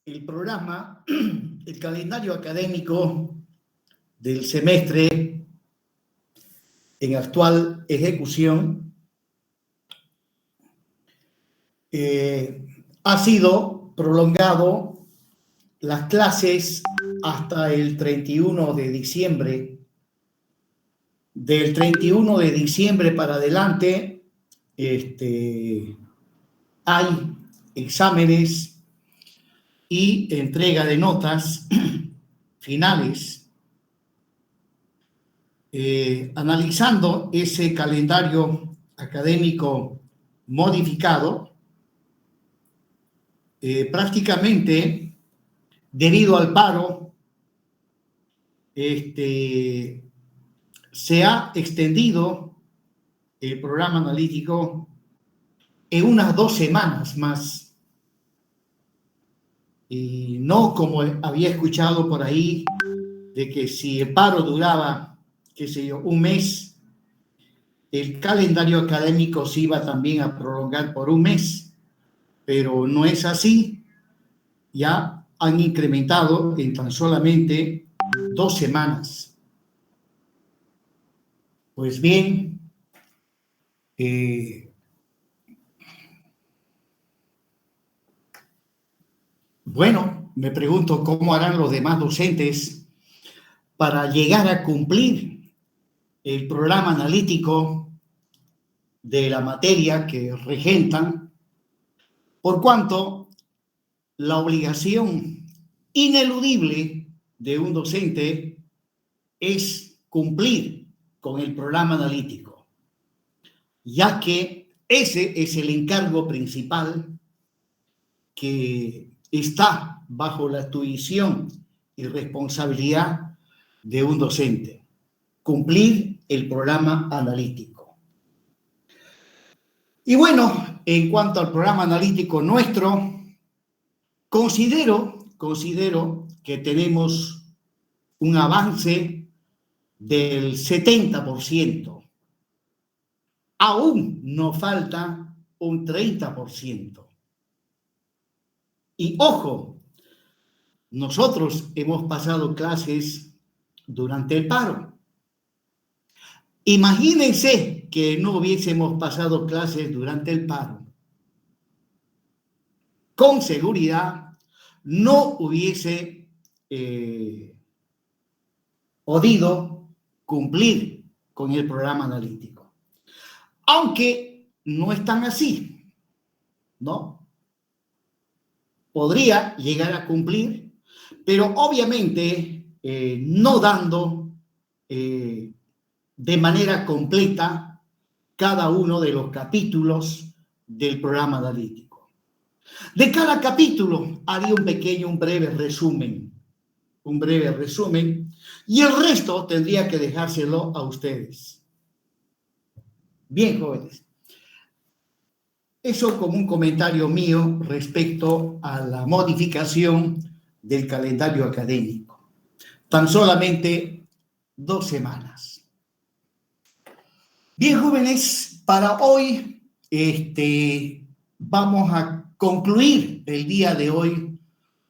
el programa, el calendario académico del semestre en actual ejecución ha sido prolongado las clases hasta el 31 de diciembre. Del 31 de diciembre para adelante hay exámenes y entrega de notas finales. Analizando ese calendario académico modificado, prácticamente debido al paro, se ha extendido el programa analítico en unas 2 semanas más. Y no como había escuchado por ahí, de que si el paro duraba, qué sé yo, un mes, el calendario académico se iba también a prolongar por un mes. Pero no es así. Ya han incrementado en tan solamente 2 semanas. Pues bien, bueno, me pregunto cómo harán los demás docentes para llegar a cumplir el programa analítico de la materia que regentan, por cuanto la obligación ineludible de un docente es cumplir con el programa analítico, ya que ese es el encargo principal que está bajo la tuición y responsabilidad de un docente: cumplir el programa analítico. Y bueno, en cuanto al programa analítico nuestro, considero que tenemos un avance del 70%. Aún nos falta un 30%. Y ojo, nosotros hemos pasado clases durante el paro. Imagínense que no hubiésemos pasado clases durante el paro. Con seguridad no hubiese podido cumplir con el programa analítico. Aunque no es tan así, ¿no? Podría llegar a cumplir, pero obviamente no dando de manera completa cada uno de los capítulos del programa analítico. De cada capítulo haría un breve resumen, y el resto tendría que dejárselo a ustedes. Bien, jóvenes. Eso como un comentario mío respecto a la modificación del calendario académico. Tan solamente 2 semanas. Bien, jóvenes, para hoy vamos a concluir el día de hoy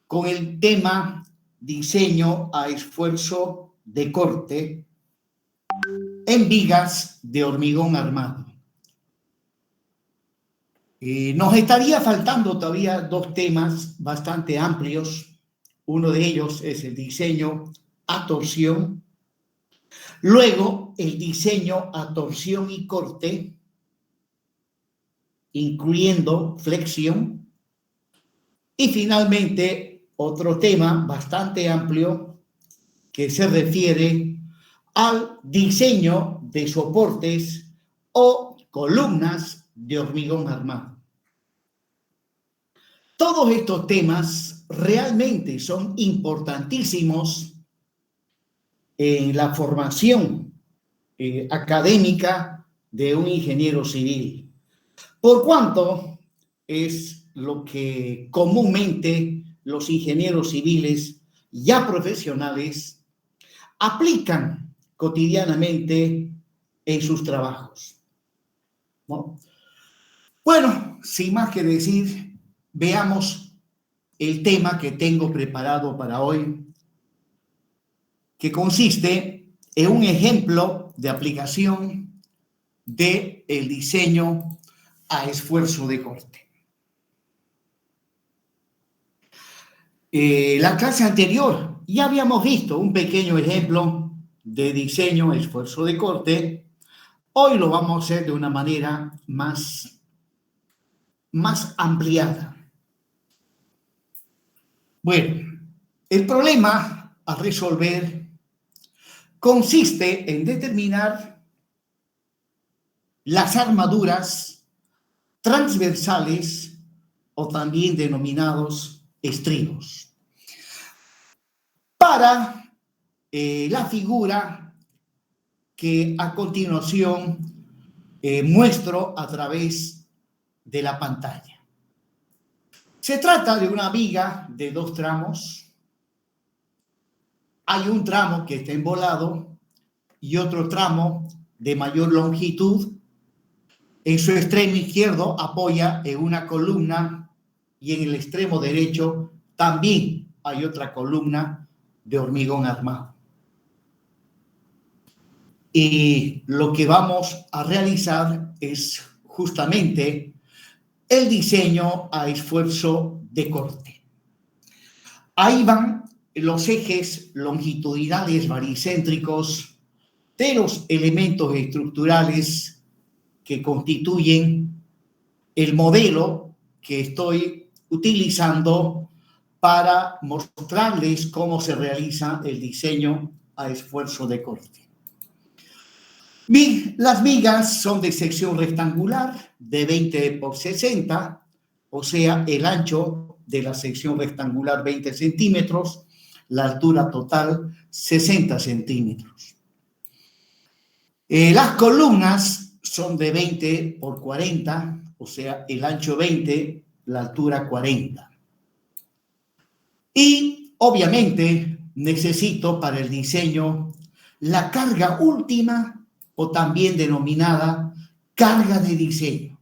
con el tema diseño a esfuerzo de corte en vigas de hormigón armado. Nos estaría faltando todavía 2 temas bastante amplios. Uno de ellos es el diseño a torsión. Luego, el diseño a torsión y corte, incluyendo flexión. Y finalmente, otro tema bastante amplio que se refiere al diseño de soportes o columnas de hormigón armado. Todos estos temas realmente son importantísimos en la formación académica de un ingeniero civil, por cuanto es lo que comúnmente los ingenieros civiles ya profesionales aplican cotidianamente en sus trabajos, ¿no? Bueno, sin más que decir, veamos el tema que tengo preparado para hoy, que consiste en un ejemplo de aplicación del diseño a esfuerzo de corte. La clase anterior ya habíamos visto un pequeño ejemplo de diseño a esfuerzo de corte. Hoy lo vamos a hacer de una manera más ampliada. Bueno, el problema a resolver consiste en determinar las armaduras transversales o también denominados estribos. Para la figura que a continuación muestro a través de la pantalla. Se trata de una viga de 2 tramos. Hay un tramo que está embolado y otro tramo de mayor longitud. En su extremo izquierdo apoya en una columna y en el extremo derecho también hay otra columna de hormigón armado. Y lo que vamos a realizar es justamente el diseño a esfuerzo de corte. Ahí van los ejes longitudinales baricéntricos de los elementos estructurales que constituyen el modelo que estoy utilizando para mostrarles cómo se realiza el diseño a esfuerzo de corte. Las vigas son de sección rectangular de 20 por 60, o sea, el ancho de la sección rectangular 20 centímetros, la altura total 60 centímetros. Las columnas son de 20 por 40, o sea, el ancho 20, la altura 40. Y obviamente necesito para el diseño la carga última o también denominada carga de diseño.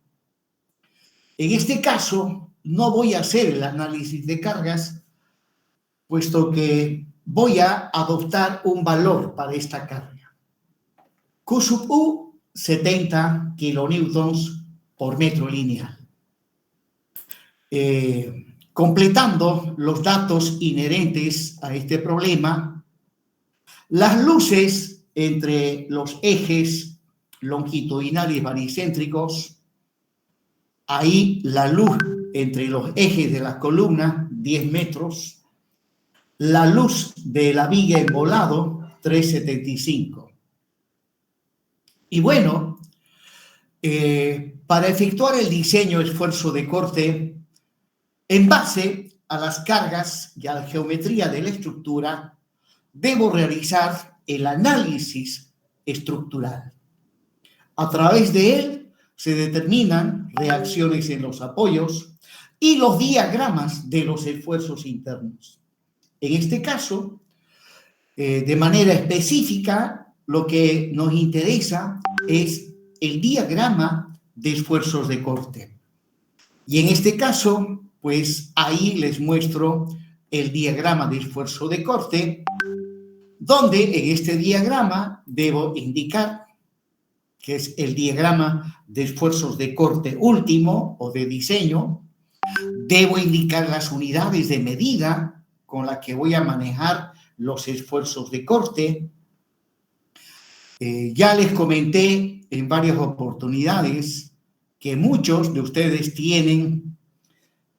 En este caso, no voy a hacer el análisis de cargas, puesto que voy a adoptar un valor para esta carga. Q sub U, 70 kilonewtons por metro lineal. Completando los datos inherentes a este problema, las luces entre los ejes longitudinales baricéntricos, ahí la luz entre los ejes de las columnas, 10 metros, la luz de la viga embolado, 3,75. Y bueno, para efectuar el diseño esfuerzo de corte, en base a las cargas y a la geometría de la estructura, debo realizar el análisis estructural. A través de él se determinan reacciones en los apoyos y los diagramas de los esfuerzos internos. En este caso, de manera específica, lo que nos interesa es el diagrama de esfuerzos de corte. Y en este caso, pues ahí les muestro el diagrama de esfuerzo de corte, donde en este diagrama debo indicar, que es el diagrama de esfuerzos de corte último o de diseño, debo indicar las unidades de medida con las que voy a manejar los esfuerzos de corte. Ya les comenté en varias oportunidades que muchos de ustedes tienen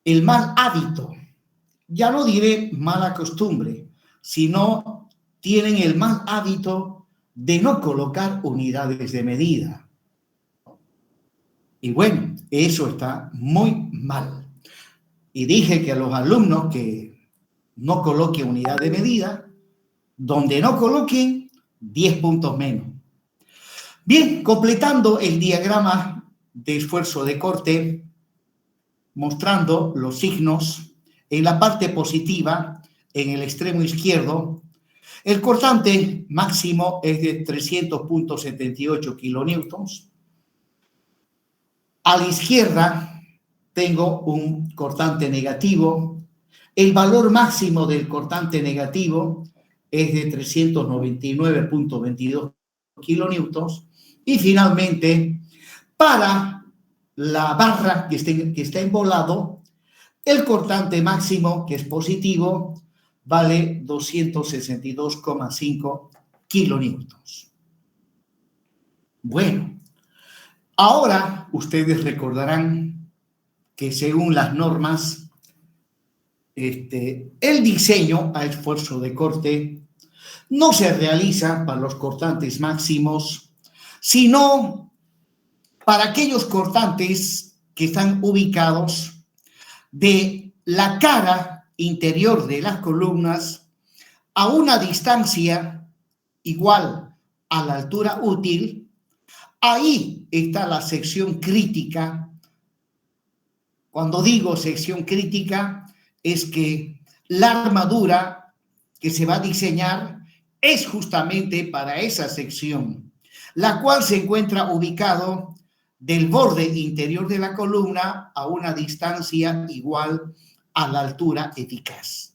el mal hábito, ya no diré mala costumbre, sino tienen el mal hábito de no colocar unidades de medida. Y bueno, eso está muy mal. Y dije que a los alumnos que no coloquen unidad de medida, donde no coloquen, 10 puntos menos. Bien, completando el diagrama de esfuerzo de corte, mostrando los signos en la parte positiva, en el extremo izquierdo, el cortante máximo es de 300.78 kilonewtons. A la izquierda tengo un cortante negativo El valor máximo del cortante negativo es de 399.22 kilonewtons. Y finalmente, para la barra que está embolado, el cortante máximo, que es positivo, vale 262,5 kilonewtons. Bueno, ahora ustedes recordarán que según las normas, el diseño a esfuerzo de corte no se realiza para los cortantes máximos, sino para aquellos cortantes que están ubicados de la cara interior de las columnas a una distancia igual a la altura útil. Ahí está la sección crítica. Cuando digo sección crítica, es que la armadura que se va a diseñar es justamente para esa sección, la cual se encuentra ubicado del borde interior de la columna a una distancia igual a la altura eficaz.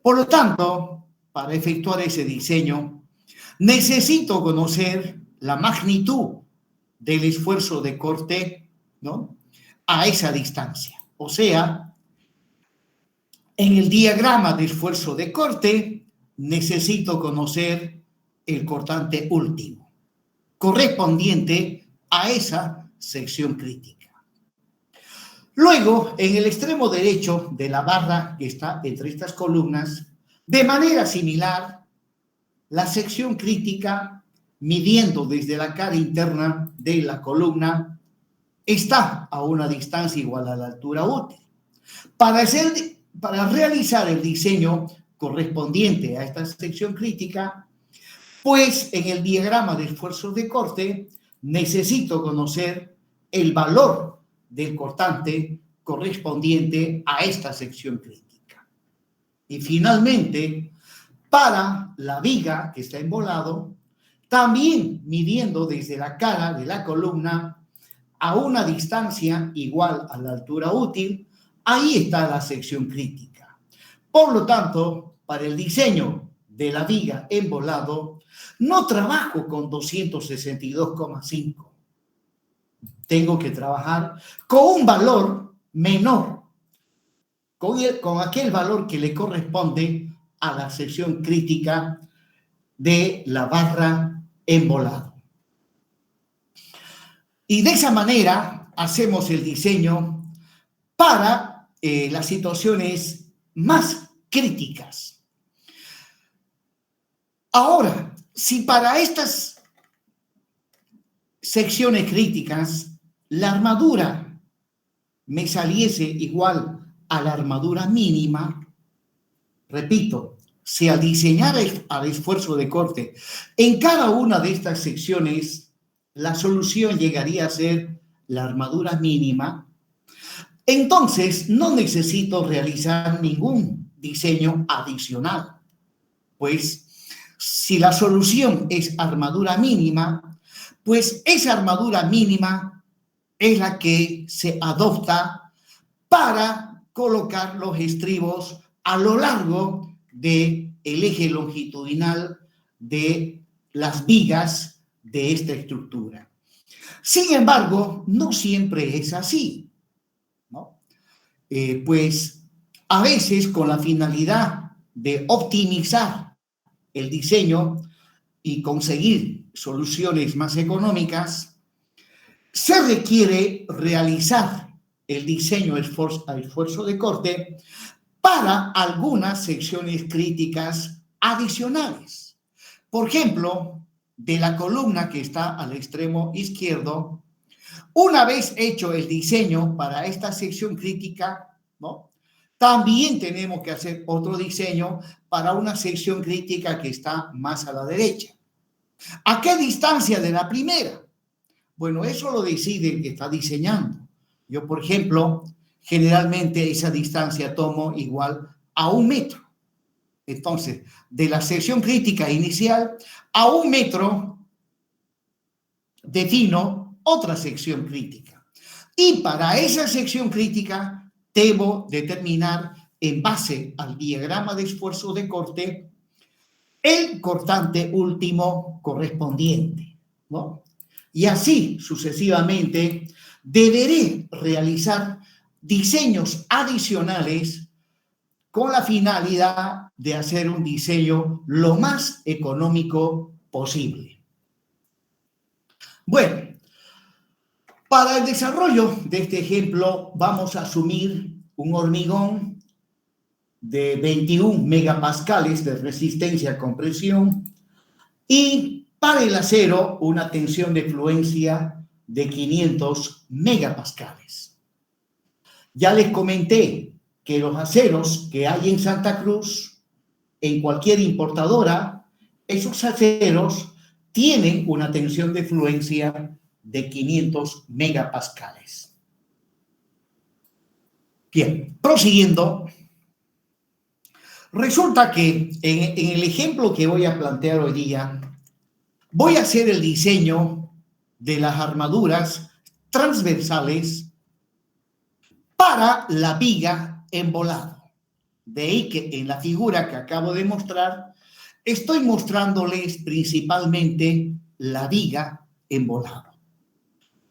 Por lo tanto, para efectuar ese diseño, necesito conocer la magnitud del esfuerzo de corte, ¿no?, a esa distancia. O sea, en el diagrama de esfuerzo de corte, necesito conocer el cortante último, correspondiente a esa sección crítica. Luego, en el extremo derecho de la barra que está entre estas columnas, de manera similar, la sección crítica, midiendo desde la cara interna de la columna, está a una distancia igual a la altura útil. Para realizar el diseño correspondiente a esta sección crítica, pues en el diagrama de esfuerzos de corte necesito conocer el valor del cortante correspondiente a esta sección crítica. Y finalmente, para la viga que está embolado, también midiendo desde la cara de la columna a una distancia igual a la altura útil, ahí está la sección crítica. Por lo tanto, para el diseño de la viga embolado, no trabajo con 262,5. Tengo que trabajar con un valor menor, con aquel valor que le corresponde a la sección crítica de la barra embolado. Y de esa manera hacemos el diseño para las situaciones más críticas. Ahora, si para estas secciones críticas la armadura me saliese igual a la armadura mínima, repito, si al diseñar al esfuerzo de corte en cada una de estas secciones la solución llegaría a ser la armadura mínima, entonces no necesito realizar ningún diseño adicional, pues si la solución es armadura mínima, pues esa armadura mínima es la que se adopta para colocar los estribos a lo largo del eje longitudinal de las vigas de esta estructura. Sin embargo, no siempre es así, ¿no? Pues a veces con la finalidad de optimizar el diseño y conseguir soluciones más económicas, se requiere realizar el diseño a esfuerzo de corte para algunas secciones críticas adicionales. Por ejemplo, de la columna que está al extremo izquierdo, una vez hecho el diseño para esta sección crítica, ¿no?, también tenemos que hacer otro diseño para una sección crítica que está más a la derecha. ¿A qué distancia de la primera? Bueno, eso lo decide el que está diseñando. Yo, por ejemplo, generalmente esa distancia tomo igual a 1 metro. Entonces, de la sección crítica inicial a 1 metro defino otra sección crítica. Y para esa sección crítica debo determinar en base al diagrama de esfuerzo de corte, el cortante último correspondiente, ¿no? Y así sucesivamente deberé realizar diseños adicionales con la finalidad de hacer un diseño lo más económico posible. Bueno, para el desarrollo de este ejemplo vamos a asumir un hormigón de 21 megapascales de resistencia a compresión y para el acero una tensión de fluencia de 500 megapascales. Ya les comenté que los aceros que hay en Santa Cruz, en cualquier importadora, esos aceros tienen una tensión de fluencia de 500 megapascales. Bien, prosiguiendo, resulta que en el ejemplo que voy a plantear hoy día, voy a hacer el diseño de las armaduras transversales para la viga embolado. De ahí que en la figura que acabo de mostrar, estoy mostrándoles principalmente la viga embolado.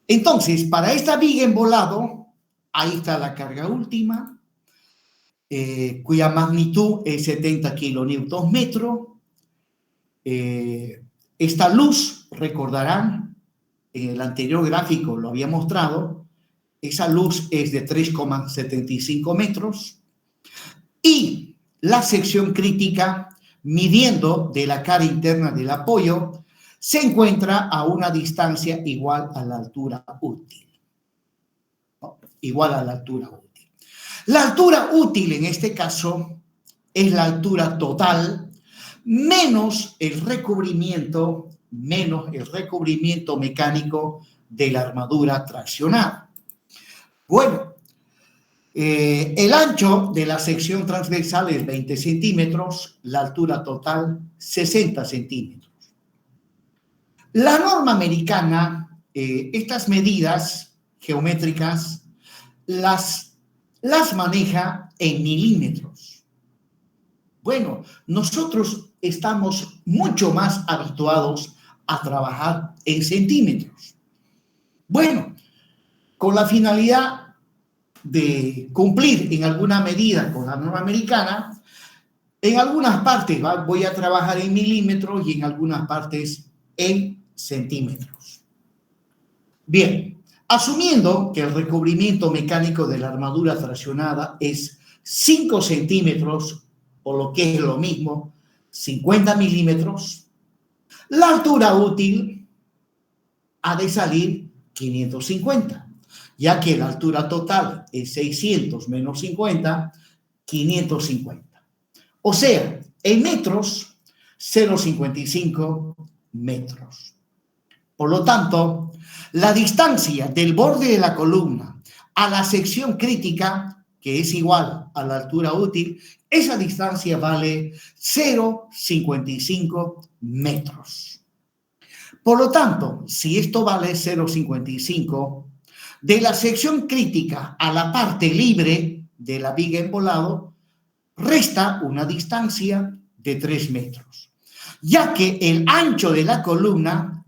Entonces, para esta viga embolado, ahí está la carga última, cuya magnitud es 70 kilonewton metro. Esta luz, recordarán, en el anterior gráfico lo había mostrado, esa luz es de 3,75 metros y la sección crítica, midiendo de la cara interna del apoyo, se encuentra a una distancia igual a la altura útil. ¿No? Igual a la altura útil. La altura útil en este caso es la altura total menos el recubrimiento mecánico de la armadura traccionada. Bueno, el ancho de la sección transversal es 20 centímetros, la altura total 60 centímetros. La norma americana, estas medidas geométricas las maneja en milímetros. Bueno, nosotros estamos mucho más habituados a trabajar en centímetros. Bueno, con la finalidad de cumplir en alguna medida con la norma americana, en algunas partes voy a trabajar en milímetros y en algunas partes en centímetros. Bien, asumiendo que el recubrimiento mecánico de la armadura traccionada es 5 centímetros, o lo que es lo mismo, 50 milímetros, la altura útil ha de salir 550, ya que la altura total es 600 menos 50, 550. O sea, en metros, 0,55 metros. Por lo tanto, la distancia del borde de la columna a la sección crítica, que es igual a la altura útil, esa distancia vale 0,55 metros. Por lo tanto, si esto vale 0,55, de la sección crítica a la parte libre de la viga embolado, resta una distancia de 3 metros, ya que el ancho de la columna,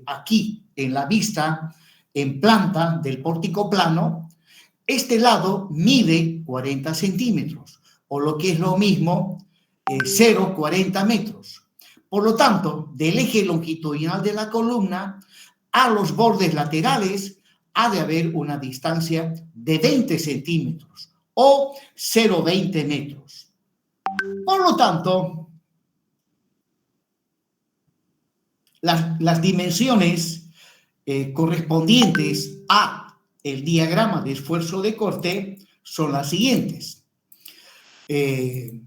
aquí en la vista, en planta del pórtico plano, este lado mide 40 centímetros, o lo que es lo mismo, 0,40 metros. Por lo tanto, del eje longitudinal de la columna a los bordes laterales ha de haber una distancia de 20 centímetros o 0,20 metros. Por lo tanto, las dimensiones correspondientes a el diagrama de esfuerzo de corte son las siguientes. Desde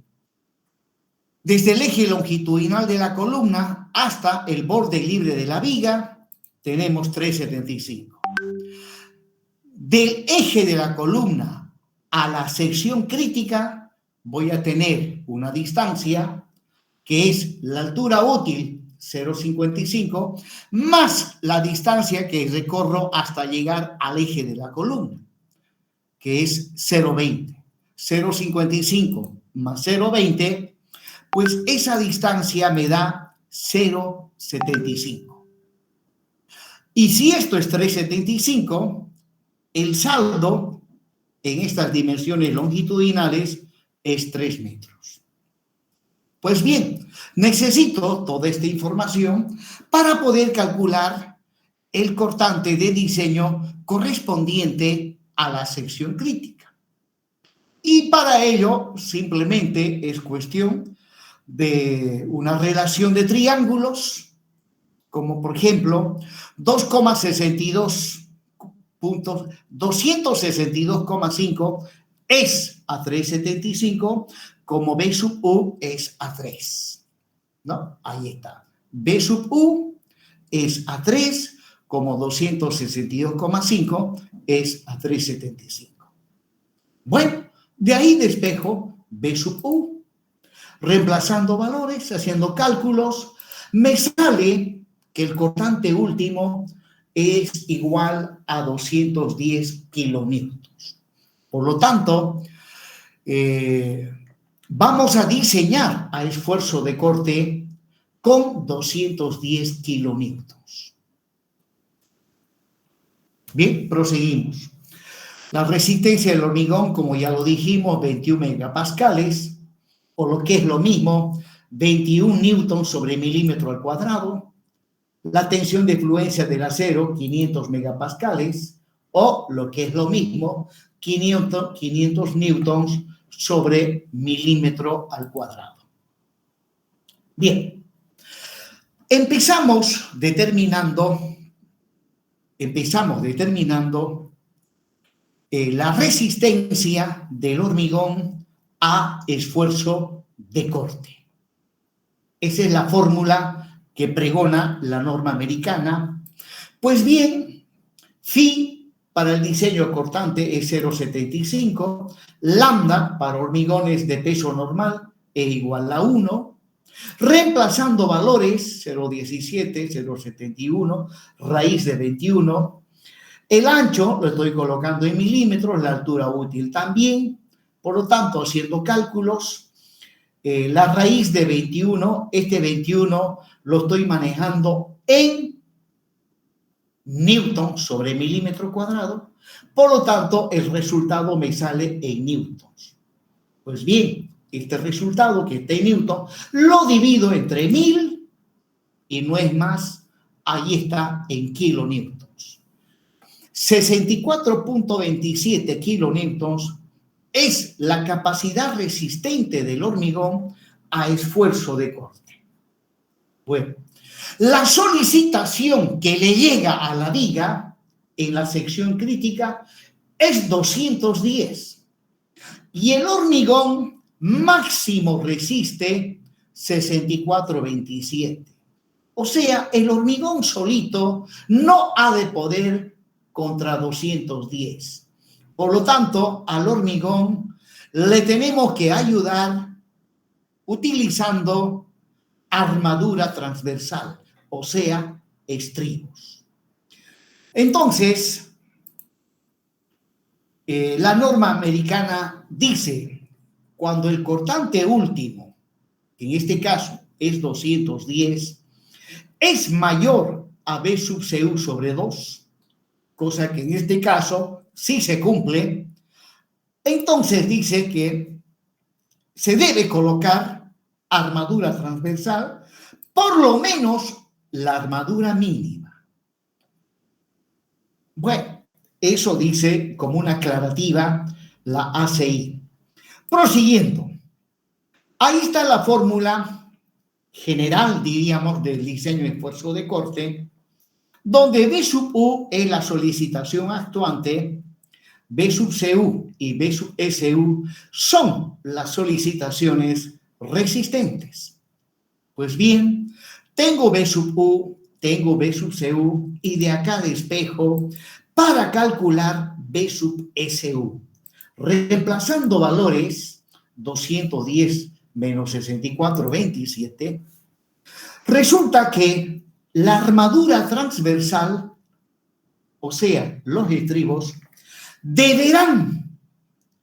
el eje longitudinal de la columna hasta el borde libre de la viga tenemos 3,75. Del eje de la columna a la sección crítica voy a tener una distancia que es la altura útil 0,55 más la distancia que recorro hasta llegar al eje de la columna, que es 0,20. 0,55 más 0,20, pues esa distancia me da 0,75. Y si esto es 3,75, el saldo en estas dimensiones longitudinales es 3 metros. Pues bien, necesito toda esta información para poder calcular el cortante de diseño correspondiente a la sección crítica. Y para ello simplemente es cuestión de una relación de triángulos, como por ejemplo 262,5 es a 3,75, como B sub U es a 3, ¿no? Ahí está. B sub U es a 3, como 262,5 es a 3,75. Bueno, de ahí despejo B sub U. Reemplazando valores, haciendo cálculos, me sale que el cortante último es igual a 210 kilonewtons. Por lo tanto, vamos a diseñar a esfuerzo de corte con 210 kilonewtons. Bien, proseguimos. La resistencia del hormigón, como ya lo dijimos, 21 megapascales, o lo que es lo mismo, 21 newtons sobre milímetro al cuadrado. La tensión de fluencia del acero, 500 megapascales, o lo que es lo mismo, 500 newtons sobre milímetro al cuadrado. Bien, empezamos determinando la resistencia del hormigón a esfuerzo de corte. Esa es la fórmula que pregona la norma americana. Pues bien, phi para el diseño cortante es 0,75, lambda para hormigones de peso normal es igual a 1, reemplazando valores 0,17, 0,71, raíz de 21, el ancho lo estoy colocando en milímetros, la altura útil también, por lo tanto, haciendo cálculos, la raíz de 21, este 21 lo estoy manejando en newton sobre milímetro cuadrado, por lo tanto, el resultado me sale en newtons. Pues bien, este resultado que está en newton, lo divido entre 1000 y no es más, ahí está en kilonewtons. 64,27 kilonewtons es la capacidad resistente del hormigón a esfuerzo de corte. Bueno, la solicitación que le llega a la viga en la sección crítica es 210 y el hormigón máximo resiste 64,27. O sea, el hormigón solito no ha de poder contra 210. Por lo tanto, al hormigón le tenemos que ayudar utilizando armadura transversal, o sea, estribos. Entonces, la norma americana dice, cuando el cortante último, que en este caso es 210, es mayor a B sub CU sobre 2, cosa que en este caso sí se cumple, entonces dice que se debe colocar armadura transversal, por lo menos la armadura mínima. Bueno, eso dice como una aclarativa la ACI. Prosiguiendo, ahí está la fórmula general, diríamos, del diseño de esfuerzo de corte, donde B sub U es la solicitación actuante, B sub CU y B sub SU son las solicitaciones resistentes. Pues bien, tengo B sub U, tengo B sub CU y de acá despejo para calcular B sub SU. Reemplazando valores, 210 menos 64,27, resulta que la armadura transversal, o sea, los estribos, deberán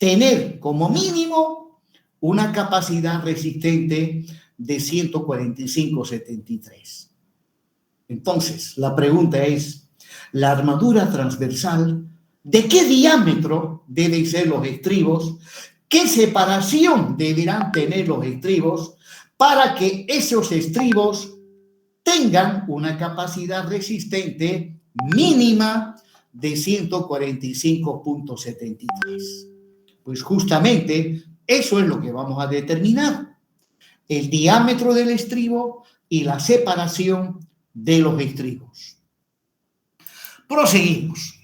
tener como mínimo una capacidad resistente de 145/73. Entonces, la pregunta es, la armadura transversal, ¿de qué diámetro deben ser los estribos? ¿Qué separación deberán tener los estribos para que esos estribos tengan una capacidad resistente mínima de 145/73? Pues justamente eso es lo que vamos a determinar: el diámetro del estribo y la separación de los estribos. Proseguimos.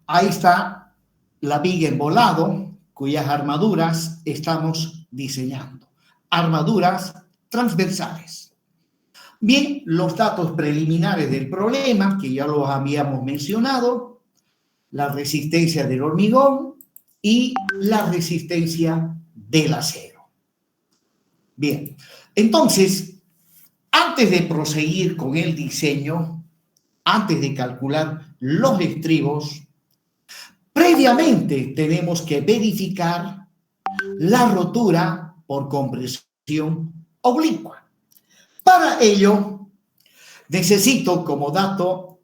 Ahí está la viga en volado, cuyas armaduras estamos diseñando. Armaduras transversales. Bien, los datos preliminares del problema, que ya los habíamos mencionado: la resistencia del hormigón y la resistencia del acero. Bien, entonces, antes de proseguir con el diseño, antes de calcular los estribos, previamente tenemos que verificar la rotura por compresión oblicua. Para ello, necesito como dato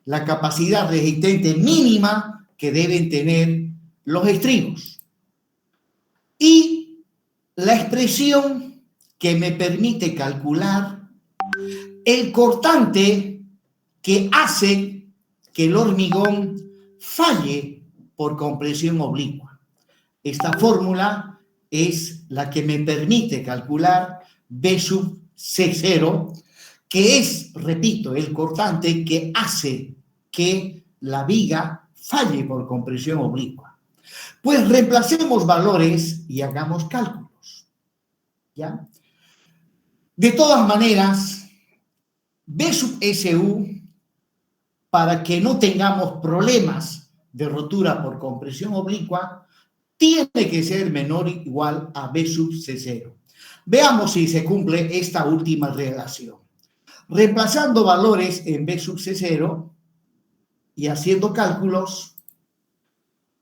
la capacidad resistente mínima que deben tener los estribos y la expresión que me permite calcular el cortante que hace que el hormigón falle por compresión oblicua. Esta fórmula es la que me permite calcular B sub C0, que es, repito, el cortante que hace que la viga falle por compresión oblicua. Pues reemplacemos valores y hagamos cálculos, ¿ya? De todas maneras, B sub SU, para que no tengamos problemas de rotura por compresión oblicua, tiene que ser menor o igual a B sub C0. Veamos si se cumple esta última relación. Reemplazando valores en B sub C0 y haciendo cálculos,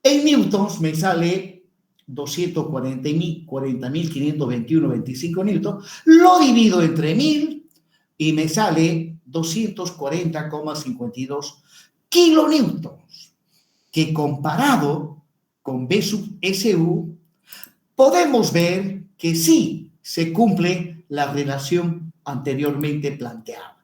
en newtons me sale 240.521,25 newtons, lo divido entre 1000 y me sale 240,52 kilonewtons, que comparado con B sub SU, podemos ver que sí se cumple la relación anteriormente planteada.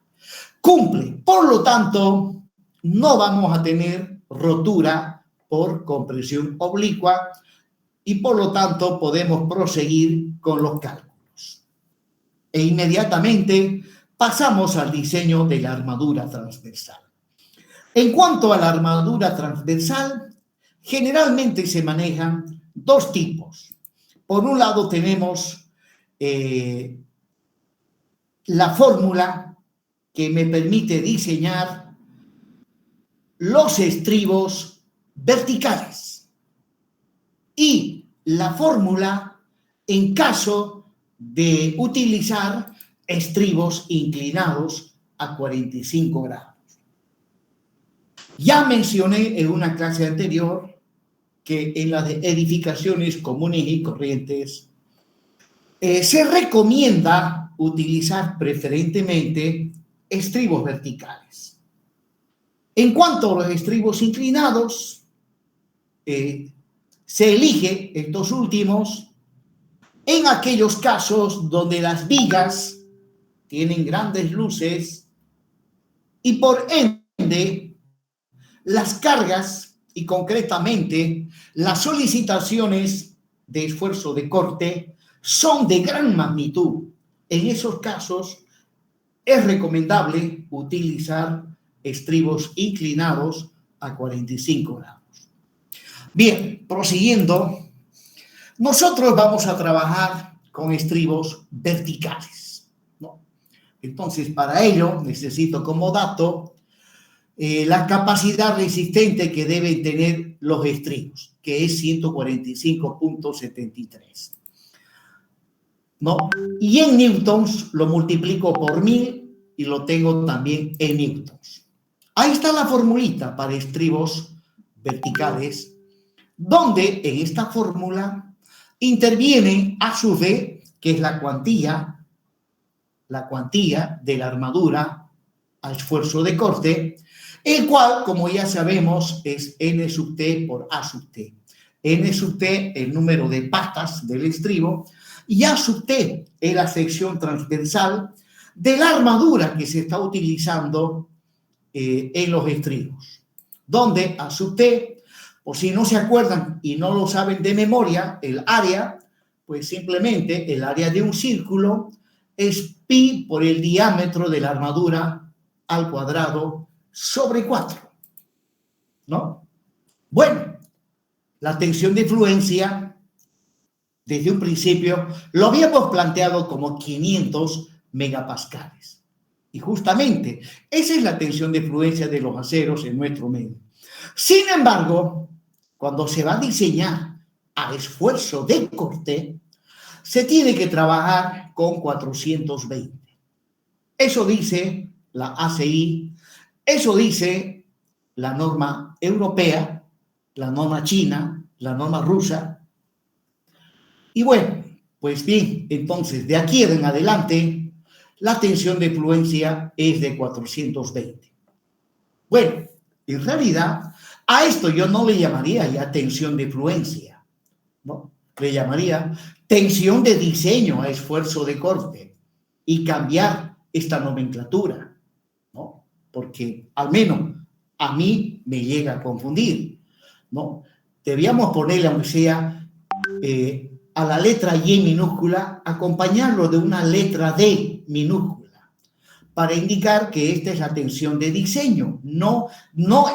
Cumple, por lo tanto, no vamos a tener rotura por compresión oblicua y por lo tanto podemos proseguir con los cálculos. E inmediatamente pasamos al diseño de la armadura transversal. En cuanto a la armadura transversal, generalmente se manejan dos tipos. Por un lado tenemos la fórmula que me permite diseñar los estribos verticales y la fórmula en caso de utilizar estribos inclinados a 45 grados. Ya mencioné en una clase anterior que en las edificaciones comunes y corrientes se recomienda utilizar preferentemente estribos verticales. En cuanto a los estribos inclinados, se elige estos últimos en aquellos casos donde las vigas tienen grandes luces y por ende las cargas y concretamente las solicitaciones de esfuerzo de corte son de gran magnitud. En esos casos es recomendable utilizar estribos inclinados a 45 grados. Bien, prosiguiendo, nosotros vamos a trabajar con estribos verticales, ¿no? Entonces, para ello necesito como dato la capacidad resistente que deben tener los estribos, que es 145,73. ¿No? Y en newtons lo multiplico por 1000 y lo tengo también en newtons. Ahí está la formulita para estribos verticales, donde en esta fórmula interviene A sub V, que es la cuantía de la armadura a esfuerzo de corte, el cual, como ya sabemos, es N sub T por A sub T. N sub T, el número de patas del estribo, y A sub T es la sección transversal de la armadura que se está utilizando en los estribos, donde A sub T, por si no se acuerdan y no lo saben de memoria, el área, pues simplemente el área de un círculo es pi por el diámetro de la armadura al cuadrado sobre 4, ¿no? Bueno, la tensión de fluencia, desde un principio, lo habíamos planteado como 500 megapascales. Y justamente, esa es la tensión de fluencia de los aceros en nuestro medio. Sin embargo, cuando se va a diseñar a esfuerzo de corte, se tiene que trabajar con 420. Eso dice la ACI, eso dice la norma europea, la norma china, la norma rusa. Y bueno, pues bien, entonces de aquí en adelante, la tensión de fluencia es de 420. Bueno, en realidad, a esto yo no le llamaría ya tensión de fluencia, ¿no? Le llamaría tensión de diseño a esfuerzo de corte y cambiar esta nomenclatura, ¿no? Porque al menos a mí me llega a confundir, ¿no? Debíamos ponerle, aunque sea a la letra Y minúscula, acompañarlo de una letra D minúscula, para indicar que esta es la tensión de diseño, no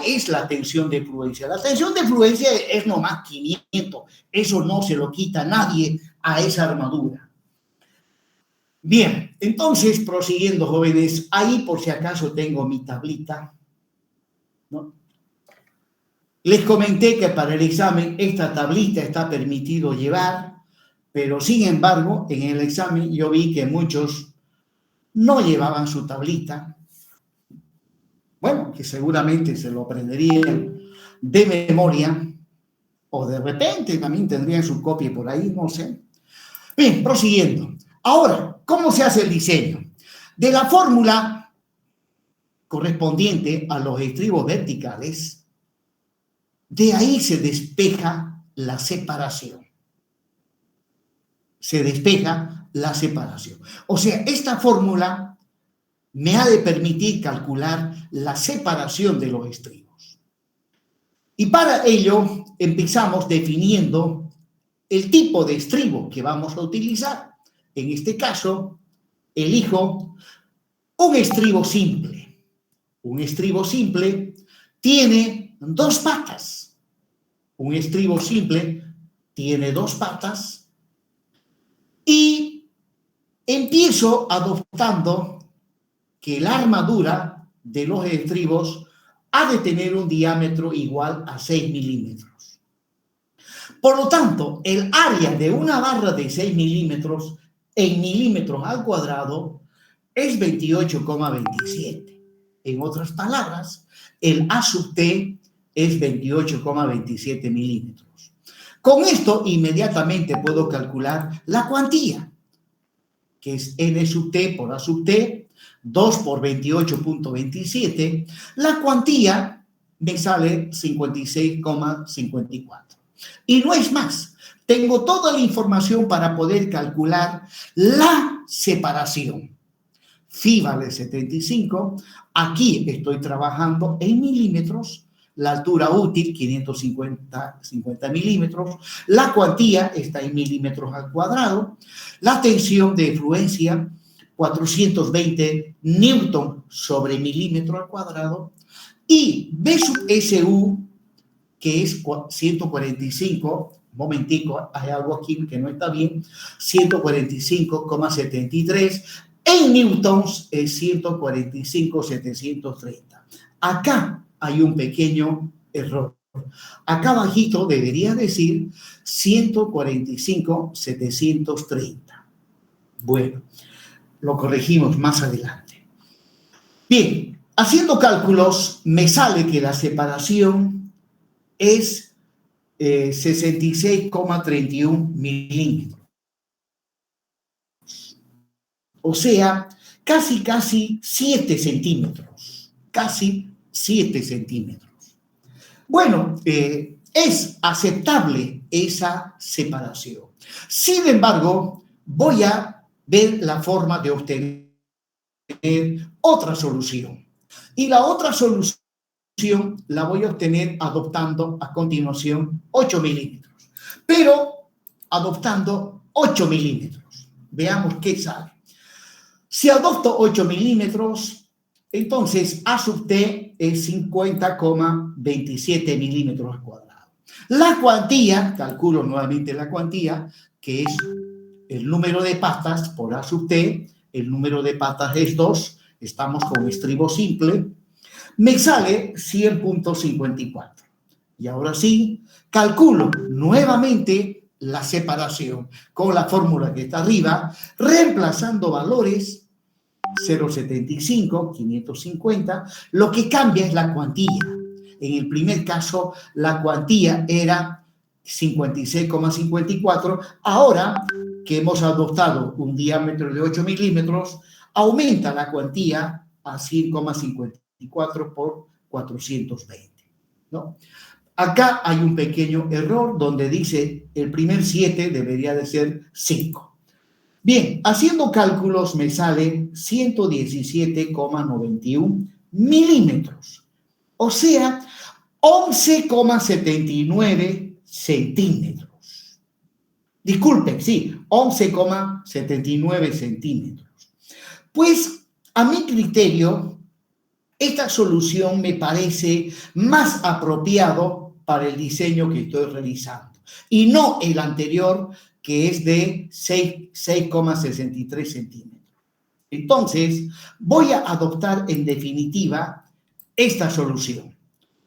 es la tensión de fluencia. La tensión de fluencia es nomás 500, eso no se lo quita nadie a esa armadura. Bien, entonces, prosiguiendo, jóvenes, ahí por si acaso tengo mi tablita, ¿no? Les comenté que para el examen esta tablita está permitido llevar, pero sin embargo, en el examen yo vi que muchos no llevaban su tablita. Bueno, que seguramente se lo aprenderían de memoria o de repente también tendrían su copia por ahí, no sé. Bien, prosiguiendo. Ahora, ¿cómo se hace el diseño? De la fórmula correspondiente a los estribos verticales, de ahí se despeja la separación. Se despeja la separación. O sea, esta fórmula me ha de permitir calcular la separación de los estribos. Y para ello empezamos definiendo el tipo de estribo que vamos a utilizar. En este caso, elijo un estribo simple. Un estribo simple tiene 2 patas. Un estribo simple tiene 2 patas. Y empiezo adoptando que la armadura de los estribos ha de tener un diámetro igual a 6 milímetros. Por lo tanto, el área de una barra de 6 milímetros en milímetros al cuadrado es 28,27. En otras palabras, el A sub T es 28,27 milímetros. Con esto inmediatamente puedo calcular la cuantía, que es N sub T por A sub T, 2 por 28,27. La cuantía me sale 56,54. Y no es más. Tengo toda la información para poder calcular la separación. Phi vale 75. Aquí estoy trabajando en milímetros. La altura útil, 550 milímetros. La cuantía está en milímetros al cuadrado. La tensión de fluencia, 420 newton sobre milímetro al cuadrado. Y B sub SU, que es 145, momentico, hay algo aquí que no está bien, 145,73. En newtons es 145,730. Acá hay un pequeño error. Acá abajito debería decir 145,730. Bueno, lo corregimos más adelante. Bien, haciendo cálculos me sale que la separación es 66,31 milímetros. O sea, casi 7 centímetros. Casi 7 centímetros. Bueno, es aceptable esa separación. Sin embargo, voy a ver la forma de obtener otra solución. Y la otra solución la voy a obtener adoptando a continuación 8 milímetros. Pero adoptando 8 milímetros. Veamos qué sale. Si adopto 8 milímetros, entonces A sub T es 50,27 milímetros al cuadrado. La cuantía, calculo nuevamente la cuantía, que es el número de patas por A sub T, el número de patas es 2, estamos con estribo simple, me sale 100,54. Y ahora sí, calculo nuevamente la separación con la fórmula que está arriba, reemplazando valores 0,75, 550, lo que cambia es la cuantía. En el primer caso, la cuantía era 56,54. Ahora que hemos adoptado un diámetro de 8 milímetros, aumenta la cuantía a 100,54 por 420, ¿no? Acá hay un pequeño error donde dice el primer 7 debería de ser 5. Bien, haciendo cálculos me sale 117,91 milímetros, o sea, 11,79 centímetros. Disculpen, sí, 11,79 centímetros. Pues, a mi criterio, esta solución me parece más apropiado para el diseño que estoy realizando y no el anterior, que es de 6,63 centímetros. Entonces, voy a adoptar en definitiva esta solución.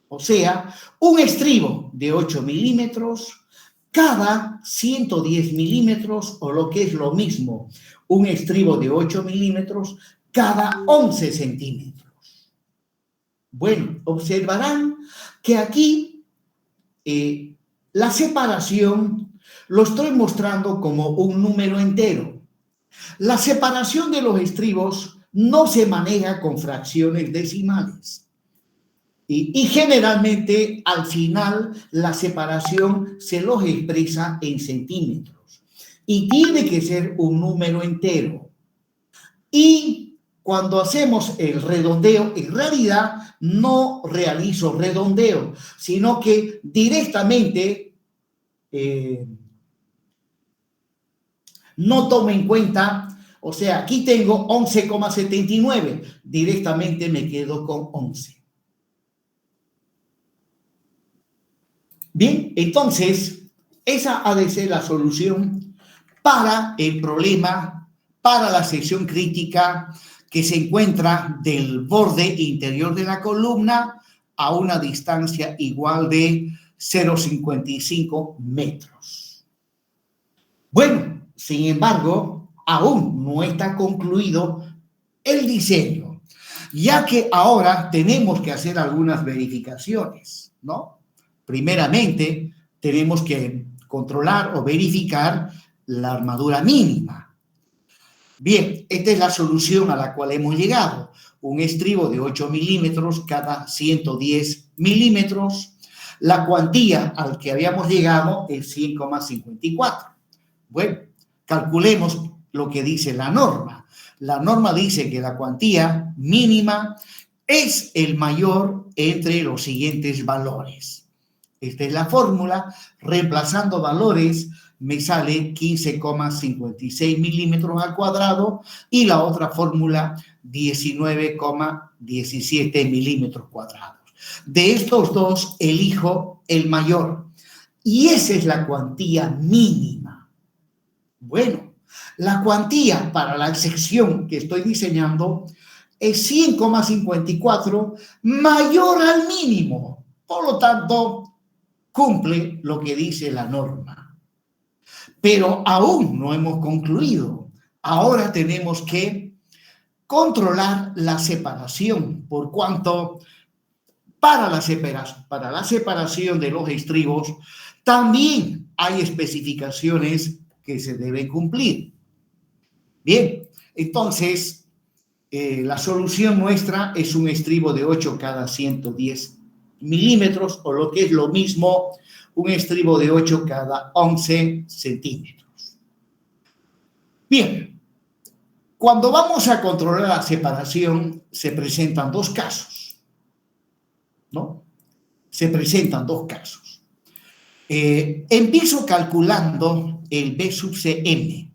O sea, un estribo de 8 milímetros cada 110 milímetros, o lo que es lo mismo, un estribo de 8 milímetros cada 11 centímetros. Bueno, observarán que aquí la separación lo estoy mostrando como un número entero. La separación de los estribos no se maneja con fracciones decimales. Y generalmente al final la separación se los expresa en centímetros. Y tiene que ser un número entero. Y cuando hacemos el redondeo, en realidad no realizo redondeo, sino que directamente no tomo en cuenta, o sea, aquí tengo 11,79, directamente me quedo con 11. Bien, entonces, esa ha de ser la solución para el problema, para la sección crítica que se encuentra del borde interior de la columna a una distancia igual de 0,55 metros. Bueno, sin embargo, aún no está concluido el diseño, ya que ahora tenemos que hacer algunas verificaciones, ¿no? Primeramente, tenemos que controlar o verificar la armadura mínima. Bien, esta es la solución a la cual hemos llegado. Un estribo de 8 milímetros cada 110 milímetros. La cuantía al que habíamos llegado es 100,54. Bueno, calculemos lo que dice la norma. La norma dice que la cuantía mínima es el mayor entre los siguientes valores. Esta es la fórmula. Reemplazando valores me sale 15,56 milímetros al cuadrado y la otra fórmula 19,17 milímetros cuadrados. De estos dos elijo el mayor y esa es la cuantía mínima. Bueno, la cuantía para la sección que estoy diseñando es 100,54 mayor al mínimo. Por lo tanto, cumple lo que dice la norma. Pero aún no hemos concluido. Ahora tenemos que controlar la separación, por cuanto para la separación de los estribos también hay especificaciones que se deben cumplir. Bien, entonces, la solución nuestra es un estribo de 8 cada 110 milímetros, o lo que es lo mismo, un estribo de 8 cada 11 centímetros. Bien, cuando vamos a controlar la separación, se presentan dos casos, ¿no? Se presentan dos casos. Empiezo calculando el B sub Cm,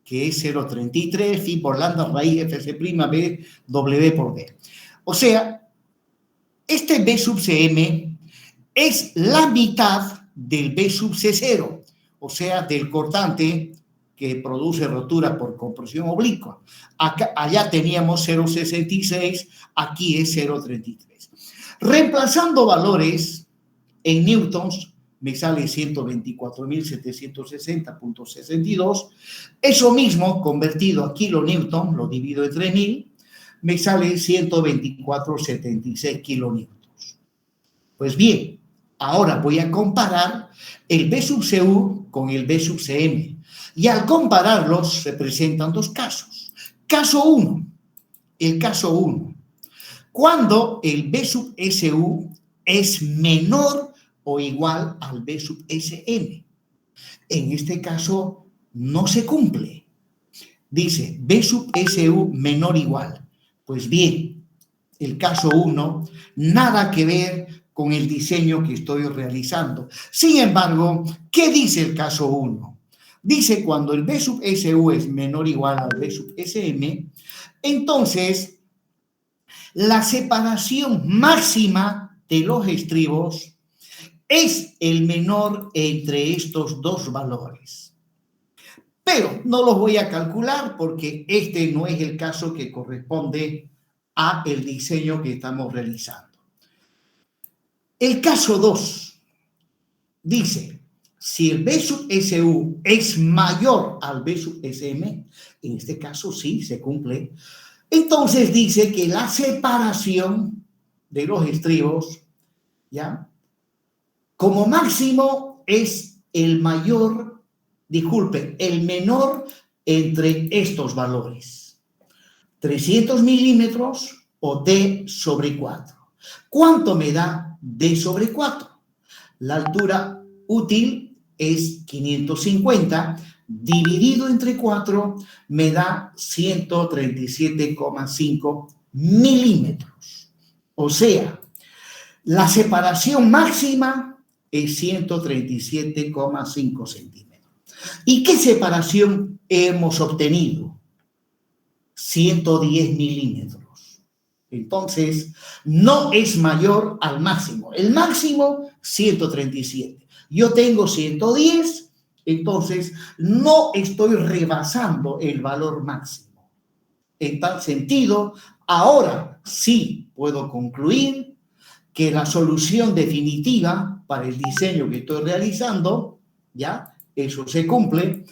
que es 0,33, phi por lambda raíz Fc' B, W por D. O sea, este B sub Cm es la mitad del B sub C0, o sea, del cortante que produce rotura por compresión oblicua. Allá teníamos 0,66, aquí es 0,33. Reemplazando valores en newtons, me sale 124.760.62. Eso mismo, convertido a kilonewton, lo divido entre 1000, me sale 124,76 kilonewtons. Pues bien, ahora voy a comparar el B sub Cu con el B sub Cm. Y al compararlos se presentan dos casos. Caso 1. El caso 1. Cuando el B sub Su es menor o igual al B sub Sm. En este caso no se cumple. Dice B sub Su menor o igual. Pues bien, el caso 1, nada que ver con el diseño que estoy realizando. Sin embargo, ¿qué dice el caso 1? Dice cuando el B sub Su es menor o igual al B sub Sm, entonces la separación máxima de los estribos es el menor entre estos dos valores. Pero no los voy a calcular porque este no es el caso que corresponde a el diseño que estamos realizando. El caso 2 dice, si el B sub Su es mayor al B sub Sm, en este caso sí se cumple, entonces dice que la separación de los estribos, ¿ya?, como máximo es el menor entre estos valores. 300 milímetros o D sobre 4. ¿Cuánto me da D sobre 4? La altura útil es 550, dividido entre 4 me da 137,5 milímetros. O sea, la separación máxima es 137,5 centímetros. ¿Y qué separación hemos obtenido? 110 milímetros. Entonces, no es mayor al máximo. El máximo, 137. Yo tengo 110, entonces no estoy rebasando el valor máximo. En tal sentido, ahora sí puedo concluir que la solución definitiva para el diseño que estoy realizando, ya, eso se cumple.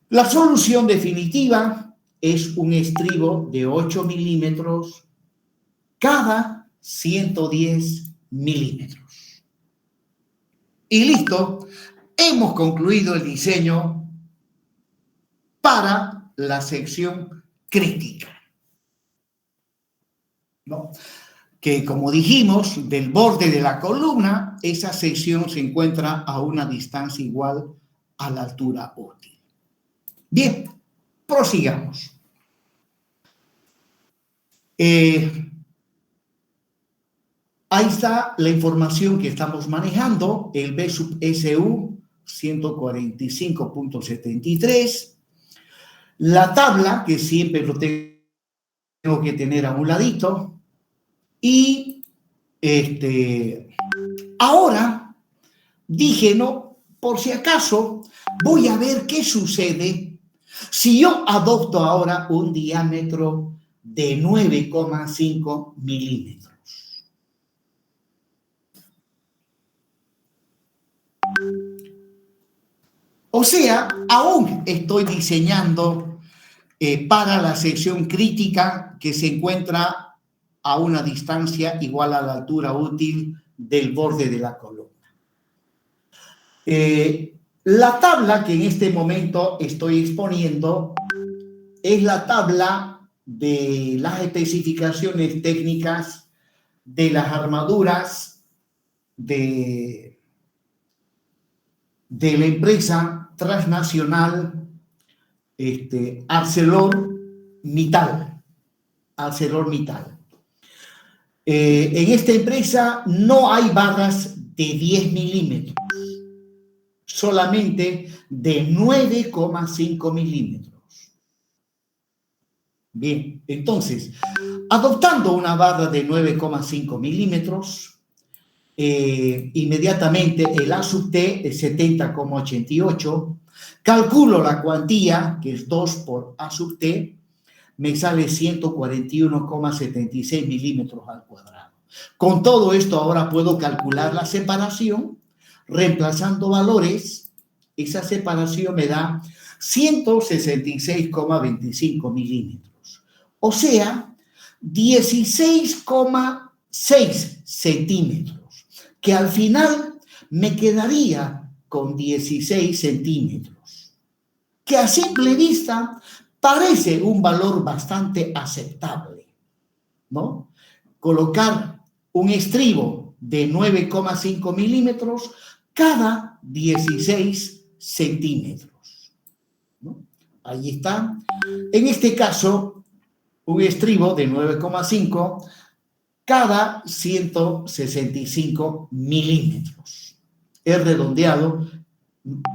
La solución definitiva es un estribo de 8 milímetros cada 110 milímetros. Y listo, hemos concluido el diseño para la sección crítica, ¿no? Que, como dijimos, del borde de la columna, esa sección se encuentra a una distancia igual a la altura útil. Bien, prosigamos. Ahí está la información que estamos manejando, el B sub Su 145,73, la tabla, que siempre lo tengo que tener a un ladito, y ahora dije, no, por si acaso, voy a ver qué sucede si yo adopto ahora un diámetro de 9,5 milímetros. O sea, aún estoy diseñando para la sección crítica que se encuentra a una distancia igual a la altura útil del borde de la columna. La tabla que en este momento estoy exponiendo es la tabla de las especificaciones técnicas de las armaduras de la empresa transnacional ArcelorMittal. En esta empresa no hay barras de 10 milímetros, solamente de 9,5 milímetros. Bien, entonces, adoptando una barra de 9,5 milímetros, inmediatamente el A sub T es 70,88, calculo la cuantía, que es 2 por A sub T, me sale 141,76 milímetros al cuadrado. Con todo esto ahora puedo calcular la separación, reemplazando valores, esa separación me da 166,25 milímetros. O sea, 16,6 centímetros, que al final me quedaría con 16 centímetros, que a simple vista parece un valor bastante aceptable, ¿no? Colocar un estribo de 9,5 milímetros cada 16 centímetros, ¿no? Ahí está. En este caso, un estribo de 9,5 cada 165 milímetros. He redondeado,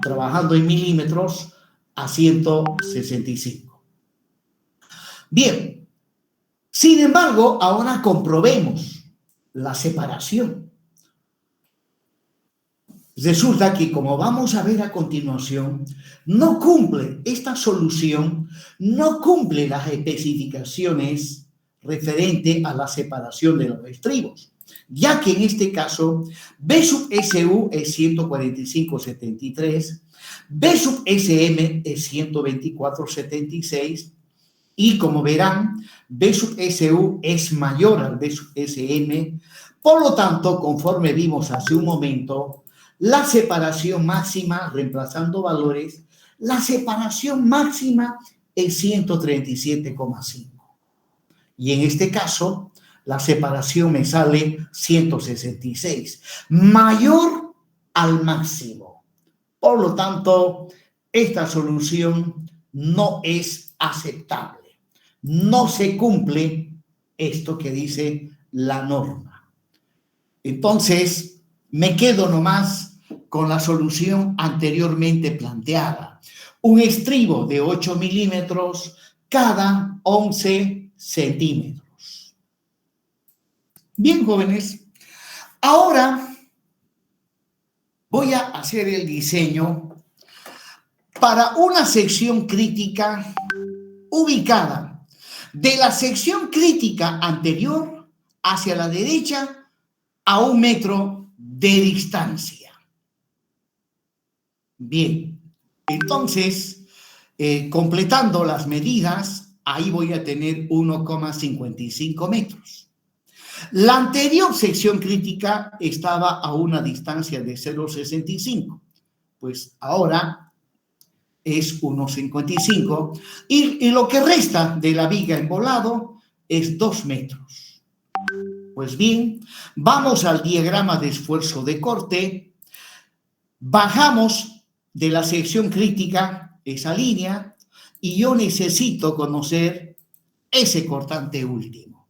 trabajando en milímetros, a 165. Bien, sin embargo, ahora comprobemos la separación. Resulta que, como vamos a ver a continuación, no cumple esta solución, no cumple las especificaciones referente a la separación de los estribos, ya que en este caso B sub SU es 145,73, B sub SM es 124,76 y, como verán, B sub SU es mayor al B sub SM. Por lo tanto, conforme vimos hace un momento, la separación máxima, reemplazando valores, la separación máxima es 137,5. Y en este caso, la separación me sale 166, mayor al máximo. Por lo tanto, esta solución no es aceptable. No se cumple esto que dice la norma. Entonces, me quedo nomás con la solución anteriormente planteada. Un estribo de 8 milímetros cada 11 centímetros. Bien, jóvenes, ahora voy a hacer el diseño para una sección crítica ubicada de la sección crítica anterior hacia la derecha a 1 metro de distancia. Bien, entonces, completando las medidas, ahí voy a tener 1,55 metros. La anterior sección crítica estaba a una distancia de 0,65, pues ahora es 1,55 y lo que resta de la viga en volado es 2 metros. Pues bien, vamos al diagrama de esfuerzo de corte, bajamos de la sección crítica esa línea y yo necesito conocer ese cortante último.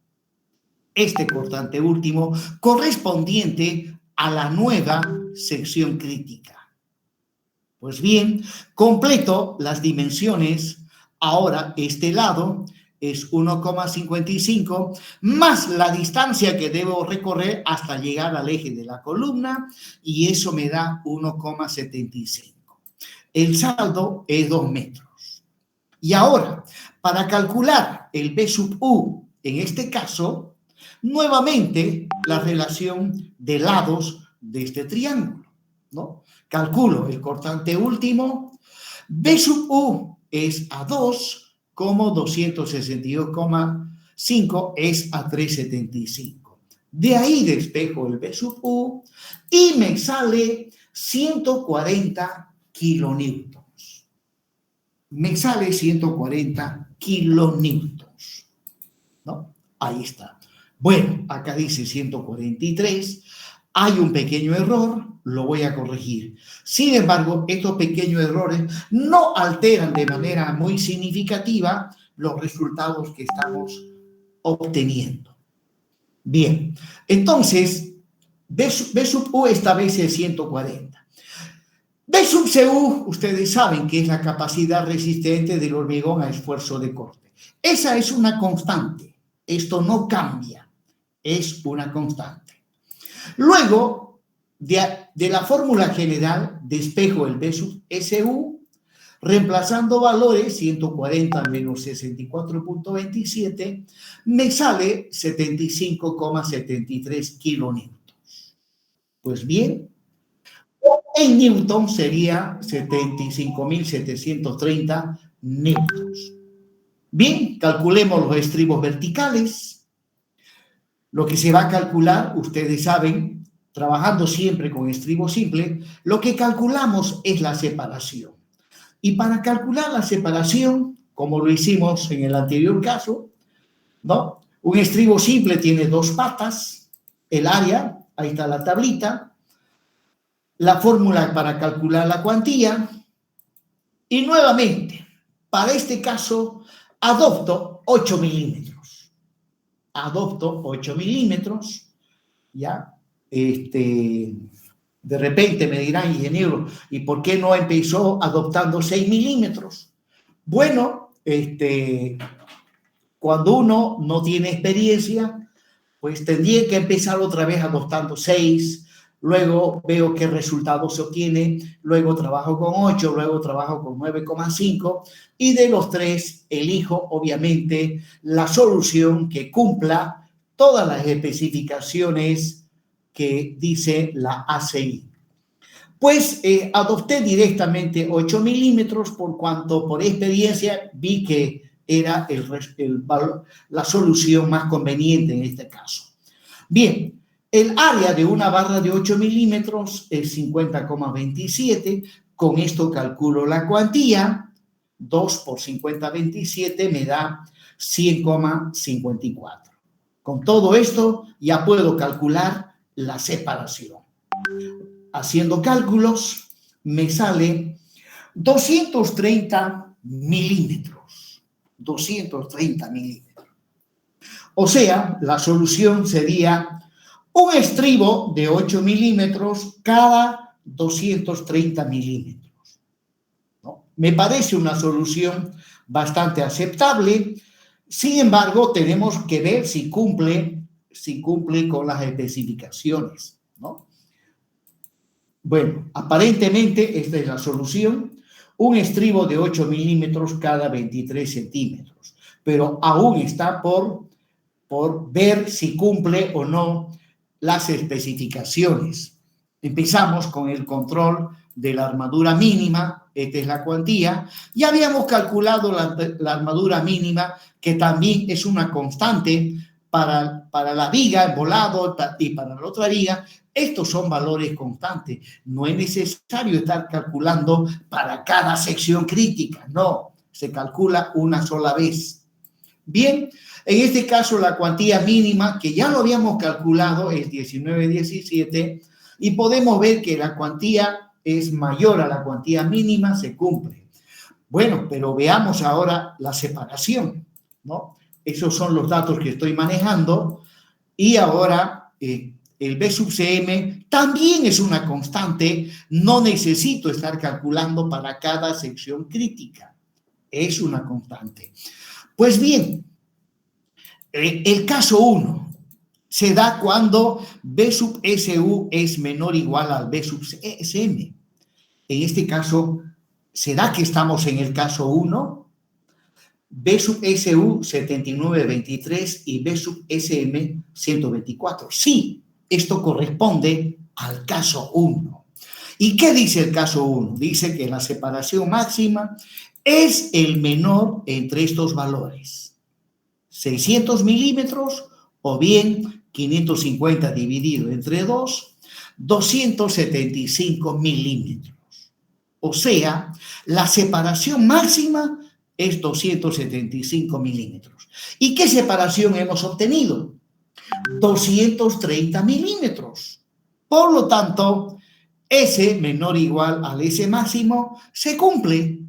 Este cortante último correspondiente a la nueva sección crítica. Pues bien, completo las dimensiones. Ahora este lado es 1,55 más la distancia que debo recorrer hasta llegar al eje de la columna y eso me da 1,75. El saldo es 2 metros. Y ahora, para calcular el B sub U, en este caso, nuevamente la relación de lados de este triángulo, ¿no? Calculo el cortante último. B sub U es a 2, como 262,5 es a 375. De ahí despejo el B sub U y me sale 140 kilonewtons. Me sale 140 kilonewtons, ¿no? Ahí está. Bueno, acá dice 143. Hay un pequeño error, lo voy a corregir. Sin embargo, estos pequeños errores no alteran de manera muy significativa los resultados que estamos obteniendo. Bien, entonces, B sub U establece 140. B sub CU, ustedes saben que es la capacidad resistente del hormigón a esfuerzo de corte. Esa es una constante. Esto no cambia. Es una constante. Luego, de la fórmula general, despejo el B sub SU, reemplazando valores, 140 menos 64.27, me sale 75,73 kilonewtons. Pues bien, en newton sería 75.730 newtons. Bien, calculemos los estribos verticales. Lo que se va a calcular, ustedes saben, trabajando siempre con estribo simple, lo que calculamos es la separación. Y para calcular la separación, como lo hicimos en el anterior caso, ¿no? Un estribo simple tiene dos patas, el área, ahí está la tablita, la fórmula para calcular la cuantía, y nuevamente, para este caso, adopto 8 milímetros. Adopto 8 milímetros, ¿ya? De repente me dirán, ingeniero, ¿y por qué no empezó adoptando 6 milímetros? Bueno, cuando uno no tiene experiencia, pues tendría que empezar otra vez adoptando 6, luego veo qué resultado se obtiene, luego trabajo con 8, luego trabajo con 9,5 y de los 3 elijo obviamente la solución que cumpla todas las especificaciones que dice la ACI. Pues adopté directamente 8 milímetros por cuanto por experiencia vi que era la solución más conveniente en este caso. Bien, el área de una barra de 8 milímetros es 50,27. Con esto calculo la cuantía. 2 por 50,27 me da 100,54. Con todo esto ya puedo calcular la separación. Haciendo cálculos me sale 230 milímetros. 230 milímetros. O sea, la solución sería un estribo de 8 milímetros cada 230 milímetros. ¿No? Me parece una solución bastante aceptable. Sin embargo, tenemos que ver si cumple con las especificaciones, ¿no? Bueno, aparentemente esta es la solución. Un estribo de 8 milímetros cada 23 centímetros. Pero aún está por ver si cumple o no las especificaciones. Empezamos con el control de la armadura mínima. Esta es la cuantía. Ya habíamos calculado la armadura mínima, que también es una constante para la viga, el volado y para la otra viga. Estos son valores constantes. No es necesario estar calculando para cada sección crítica. No, se calcula una sola vez. Bien, en este caso la cuantía mínima, que ya lo habíamos calculado, es 19,17, y podemos ver que la cuantía es mayor a la cuantía mínima, se cumple. Bueno, pero veamos ahora la separación, ¿no? Esos son los datos que estoy manejando, y ahora el B sub CM también es una constante, no necesito estar calculando para cada sección crítica, es una constante. Pues bien, el caso 1 se da cuando B sub SU es menor o igual al B sub SM. En este caso, ¿será que estamos en el caso 1? B sub SU 79,23 y B sub SM 124. Sí, esto corresponde al caso 1. ¿Y qué dice el caso 1? Dice que la separación máxima es el menor entre estos valores. 600 milímetros o bien 550 dividido entre 2 275 milímetros. O sea, la separación máxima es 275 milímetros. ¿Y qué separación hemos obtenido? 230 milímetros. Por lo tanto, S menor o igual al S máximo se cumple.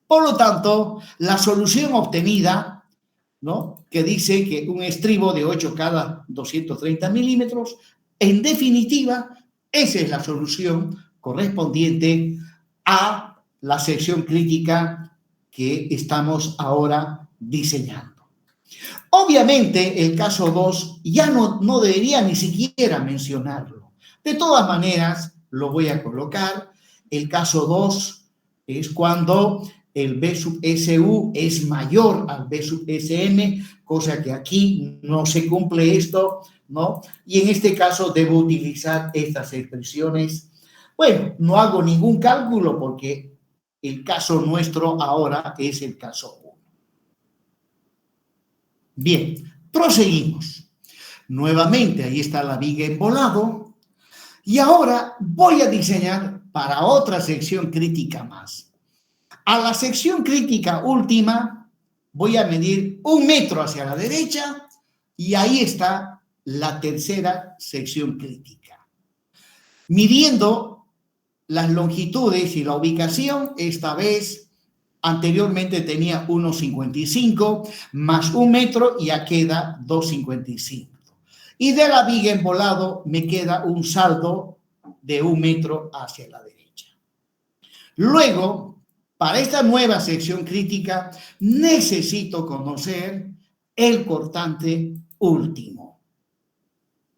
Por lo tanto, la solución obtenida, ¿no?, que dice que un estribo de 8 cada 230 milímetros, en definitiva, esa es la solución correspondiente a la sección crítica que estamos ahora diseñando. Obviamente, el caso 2 ya no debería ni siquiera mencionarlo. De todas maneras, lo voy a colocar. El caso 2 es cuando el B sub SU es mayor al B sub SM, cosa que aquí no se cumple esto, ¿no? Y en este caso debo utilizar estas expresiones. Bueno, no hago ningún cálculo porque el caso nuestro ahora es el caso 1. Bien, proseguimos. Nuevamente, ahí está la viga en volado. Y ahora voy a diseñar para otra sección crítica más. A la sección crítica última voy a medir 1 metro hacia la derecha y ahí está la tercera sección crítica. Midiendo las longitudes y la ubicación, esta vez anteriormente tenía 1,55 más 1 metro, ya queda 2,55. Y de la viga en volado me queda un saldo de 1 metro hacia la derecha. Luego, para esta nueva sección crítica, necesito conocer el cortante último.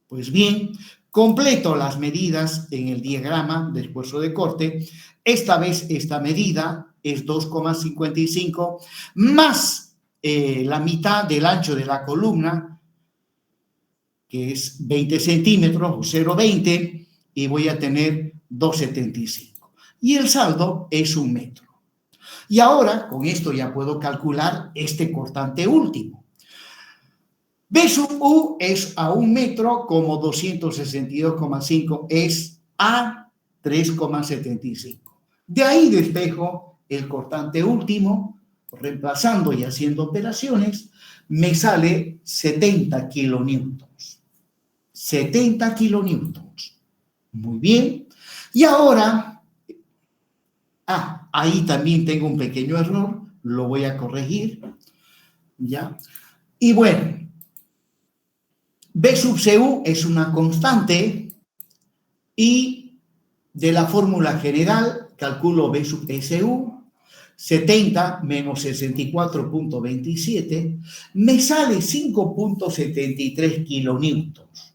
Pues bien, completo las medidas en el diagrama de esfuerzo de corte. Esta vez esta medida es 2,55 más la mitad del ancho de la columna, que es 20 centímetros o 0,20, y voy a tener 2,75. Y el saldo es 1 metro. Y ahora, con esto ya puedo calcular este cortante último. B sub U es a 1 metro, como 262,5 es a 3,75. De ahí despejo el cortante último, reemplazando y haciendo operaciones, me sale 70 kilonewtons. 70 kilonewtons. Muy bien. Y ahora, ahí también tengo un pequeño error, lo voy a corregir, ¿ya? Y bueno, B sub CU es una constante y de la fórmula general calculo B sub SU, 70 menos 64.27, me sale 5.73 kilonewtons.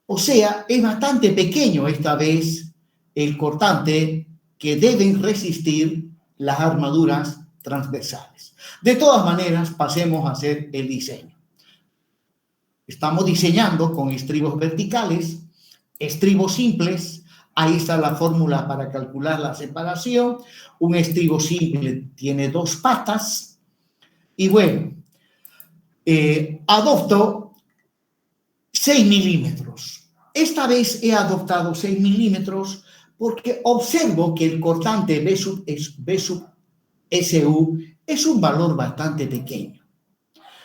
O sea, es bastante pequeño esta vez el cortante que deben resistir las armaduras transversales. De todas maneras, pasemos a hacer el diseño. Estamos diseñando con estribos verticales, estribos simples. Ahí está la fórmula para calcular la separación. Un estribo simple tiene 2 patas. Y bueno, adopto 6 milímetros. Esta vez he adoptado 6 milímetros porque observo que el cortante B sub SU es un valor bastante pequeño.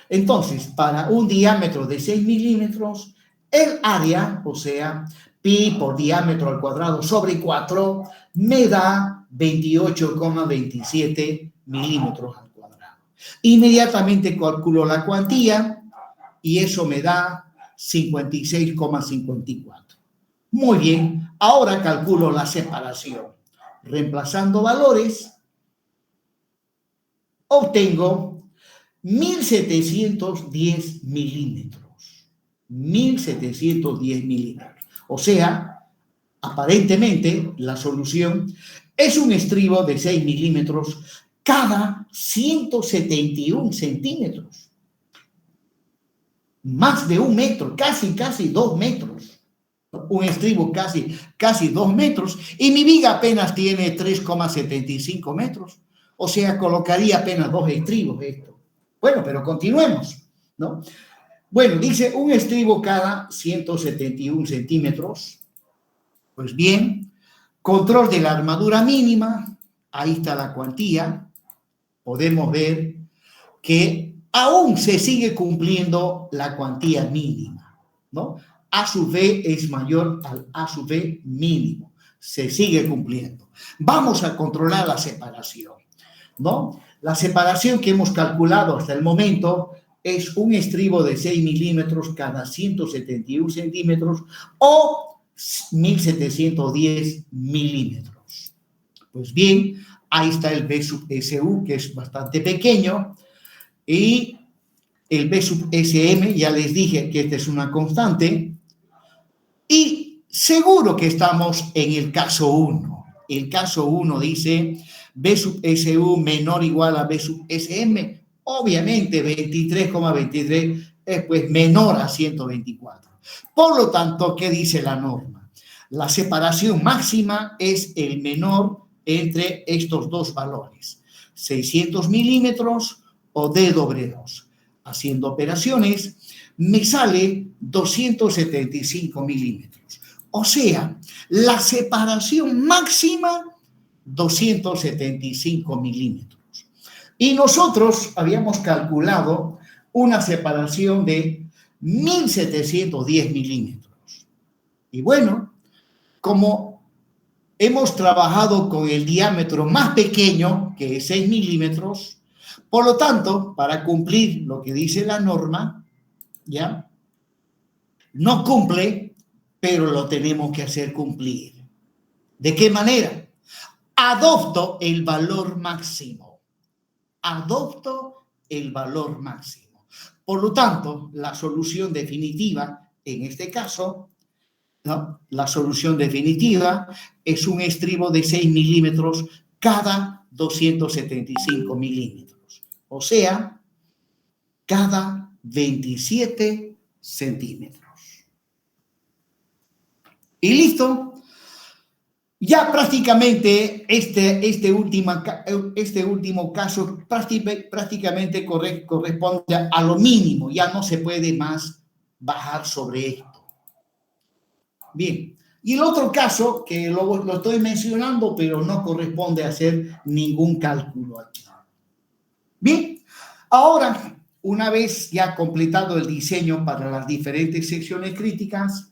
Entonces, para un diámetro de 6 milímetros, el área, o sea, pi por diámetro al cuadrado sobre 4, me da 28,27 milímetros al cuadrado. Inmediatamente calculo la cuantía y eso me da 56,54. Muy bien, ahora calculo la separación. Reemplazando valores, obtengo 1710 milímetros. 1710 milímetros. O sea, aparentemente la solución es un estribo de 6 milímetros cada 171 centímetros. Más de 1 metro, casi 2 metros. Un estribo casi 2 metros. Y mi viga apenas tiene 3,75 metros. O sea, colocaría apenas 2 estribos esto. Bueno, pero continuemos, ¿no? Bueno, dice un estribo cada 171 centímetros. Pues bien, control de la armadura mínima, ahí está la cuantía. Podemos ver que aún se sigue cumpliendo la cuantía mínima, ¿no? A sub v es mayor al A sub v mínimo. Se sigue cumpliendo. Vamos a controlar la separación, ¿no? La separación que hemos calculado hasta el momento es un estribo de 6 milímetros cada 171 centímetros o 1710 milímetros. Pues bien, ahí está el B sub SU, que es bastante pequeño, y el B sub SM, ya les dije que esta es una constante, y seguro que estamos en el caso 1. El caso 1 dice B sub SU menor o igual a B sub SM, obviamente 23,23 es pues menor a 124. Por lo tanto, ¿qué dice la norma? La separación máxima es el menor entre estos dos valores, 600 milímetros o D2. Haciendo operaciones, me sale 275 milímetros. O sea, la separación máxima, 275 milímetros. Y nosotros habíamos calculado una separación de 1710 milímetros. Y bueno, como hemos trabajado con el diámetro más pequeño, que es 6 milímetros, por lo tanto, para cumplir lo que dice la norma, ¿ya? No cumple, pero lo tenemos que hacer cumplir. ¿De qué manera? Adopto el valor máximo. Adopto el valor máximo. Por lo tanto, la solución definitiva, en este caso, ¿no? La solución definitiva es un estribo de 6 milímetros cada 275 milímetros. O sea, cada 27 centímetros. Y listo. Ya prácticamente este último caso prácticamente corresponde a lo mínimo. Ya no se puede más bajar sobre esto. Bien. Y el otro caso, que lo estoy mencionando, pero no corresponde a hacer ningún cálculo aquí. Bien. Ahora, una vez ya completado el diseño para las diferentes secciones críticas,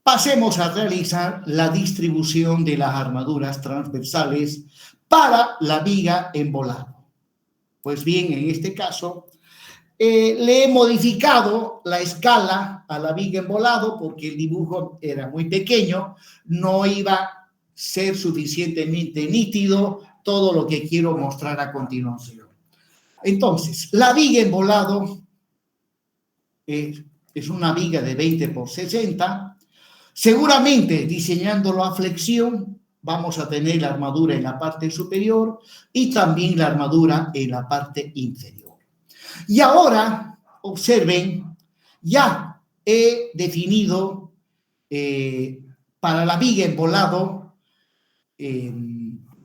pasemos a realizar la distribución de las armaduras transversales para la viga en volado. Pues bien, en este caso, le he modificado la escala a la viga en volado porque el dibujo era muy pequeño, no iba a ser suficientemente nítido todo lo que quiero mostrar a continuación. Entonces, la viga en volado es una viga de 20 por 60. Seguramente, diseñándolo a flexión, vamos a tener la armadura en la parte superior y también la armadura en la parte inferior. Y ahora, observen, ya he definido para la viga en volado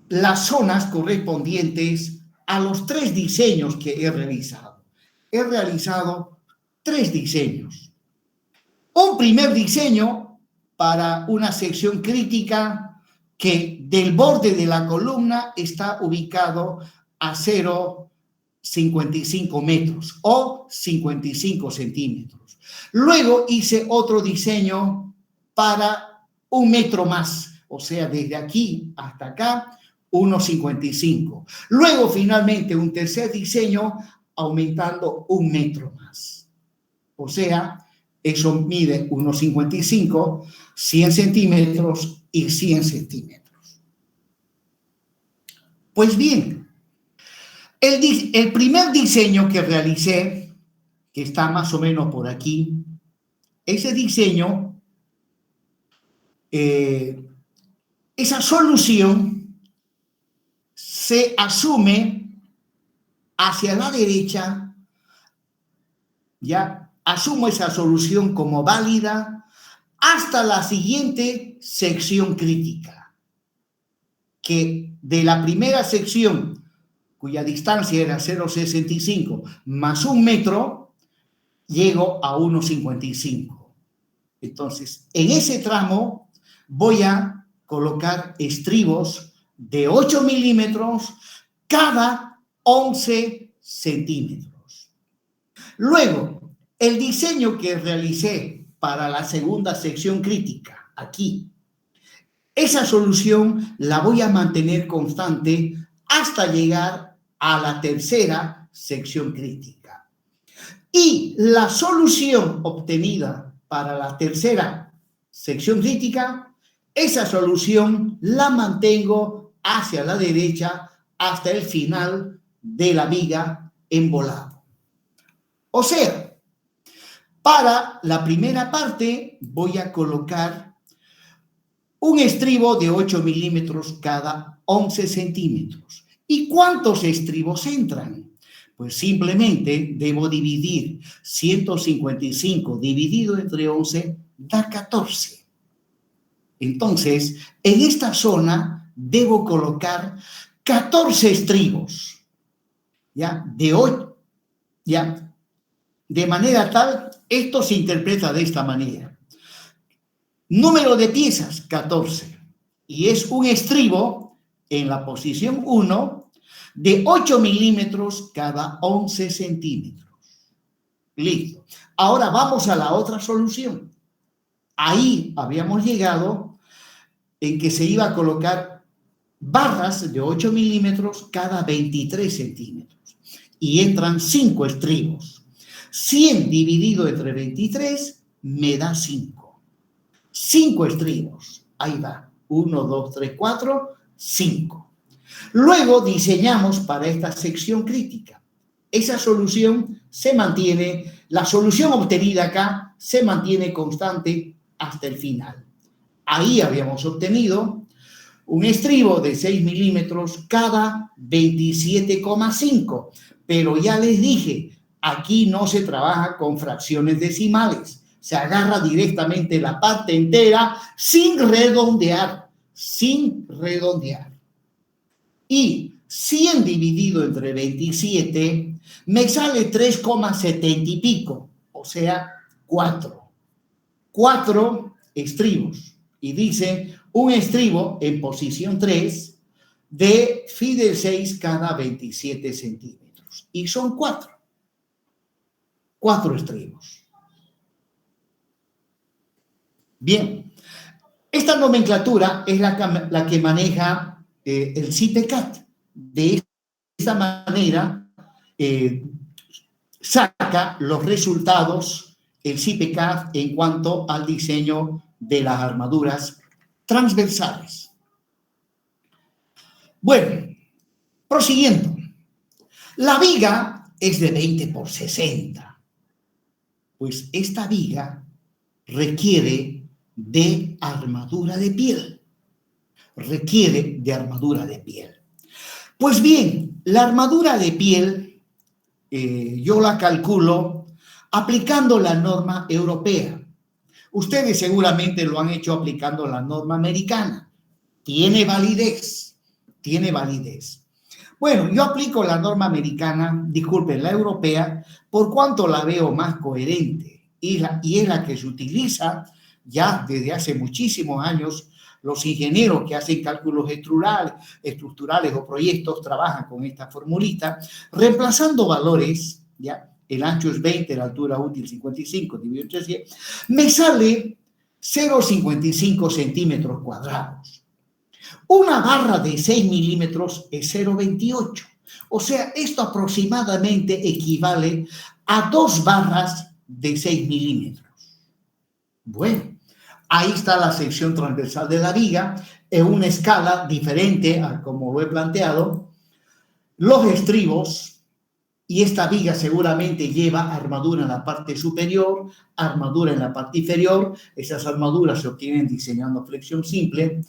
las zonas correspondientes a los 3 diseños que he realizado. He realizado 3 diseños. Un primer diseño para una sección crítica que del borde de la columna está ubicado a 0,55 metros o 55 centímetros. Luego hice otro diseño para 1 metro más, o sea, desde aquí hasta acá, 1,55. Luego, finalmente, un tercer diseño aumentando 1 metro más. O sea, eso mide 1,55, 100 centímetros y 100 centímetros. Pues bien, el primer diseño que realicé, que está más o menos por aquí, ese diseño, esa solución se asume hacia la derecha, ya asumo esa solución como válida hasta la siguiente sección crítica, que de la primera sección, cuya distancia era 0,65 más 1 metro, llego a 1,55. Entonces, en ese tramo voy a colocar estribos de 8 milímetros cada 11 centímetros. Luego, el diseño que realicé para la segunda sección crítica, aquí, esa solución la voy a mantener constante hasta llegar a la tercera sección crítica. Y la solución obtenida para la tercera sección crítica, esa solución la mantengo hacia la derecha hasta el final de la viga embolado. O sea, para la primera parte voy a colocar un estribo de 8 milímetros cada 11 centímetros. ¿Y cuántos estribos entran? Pues simplemente debo dividir 155 dividido entre 11 da 14. Entonces, en esta zona debo colocar 14 estribos, ¿ya? De 8, ¿ya? De manera tal, esto se interpreta de esta manera. Número de piezas, 14. Y es un estribo en la posición 1 de 8 milímetros cada 11 centímetros. Listo. Ahora vamos a la otra solución. Ahí habíamos llegado en que se iba a colocar barras de 8 milímetros cada 23 centímetros. Y entran 5 estribos. 100 dividido entre 23 me da 5. 5 estribos. Ahí va. 1, 2, 3, 4, 5. Luego diseñamos para esta sección crítica. Esa solución se mantiene, la solución obtenida acá se mantiene constante hasta el final. Ahí habíamos obtenido un estribo de 6 milímetros cada 27,5. Pero ya les dije, aquí no se trabaja con fracciones decimales. Se agarra directamente la parte entera sin redondear, Y 100 dividido entre 27 me sale 3,70 y pico, o sea, 4. 4 estribos. Y dice un estribo en posición 3 de phi del 6 cada 27 centímetros. Y son 4. 4 estribos. Bien, esta nomenclatura es la que maneja el CIPECAT. De esta manera saca los resultados el CIPECAT en cuanto al diseño de las armaduras transversales. Bueno, prosiguiendo. La viga es de 20 por 60. Pues esta viga requiere de armadura de piel. Pues bien, la armadura de piel yo la calculo aplicando la norma europea. Ustedes seguramente lo han hecho aplicando la norma americana. Tiene validez. Bueno, yo aplico la norma americana, disculpen, la europea, por cuanto la veo más coherente y es la que se utiliza ya desde hace muchísimos años. Los ingenieros que hacen cálculos estructurales o proyectos trabajan con esta formulita, reemplazando valores, ¿ya? El ancho es 20, la altura útil 55, dividido entre 100, me sale 0,55 centímetros cuadrados. Una barra de 6 milímetros es 0,28. O sea, esto aproximadamente equivale a 2 barras de 6 milímetros. Bueno, ahí está la sección transversal de la viga, en una escala diferente a como lo he planteado. Los estribos, y esta viga seguramente lleva armadura en la parte superior, armadura en la parte inferior. Esas armaduras se obtienen diseñando flexión simple.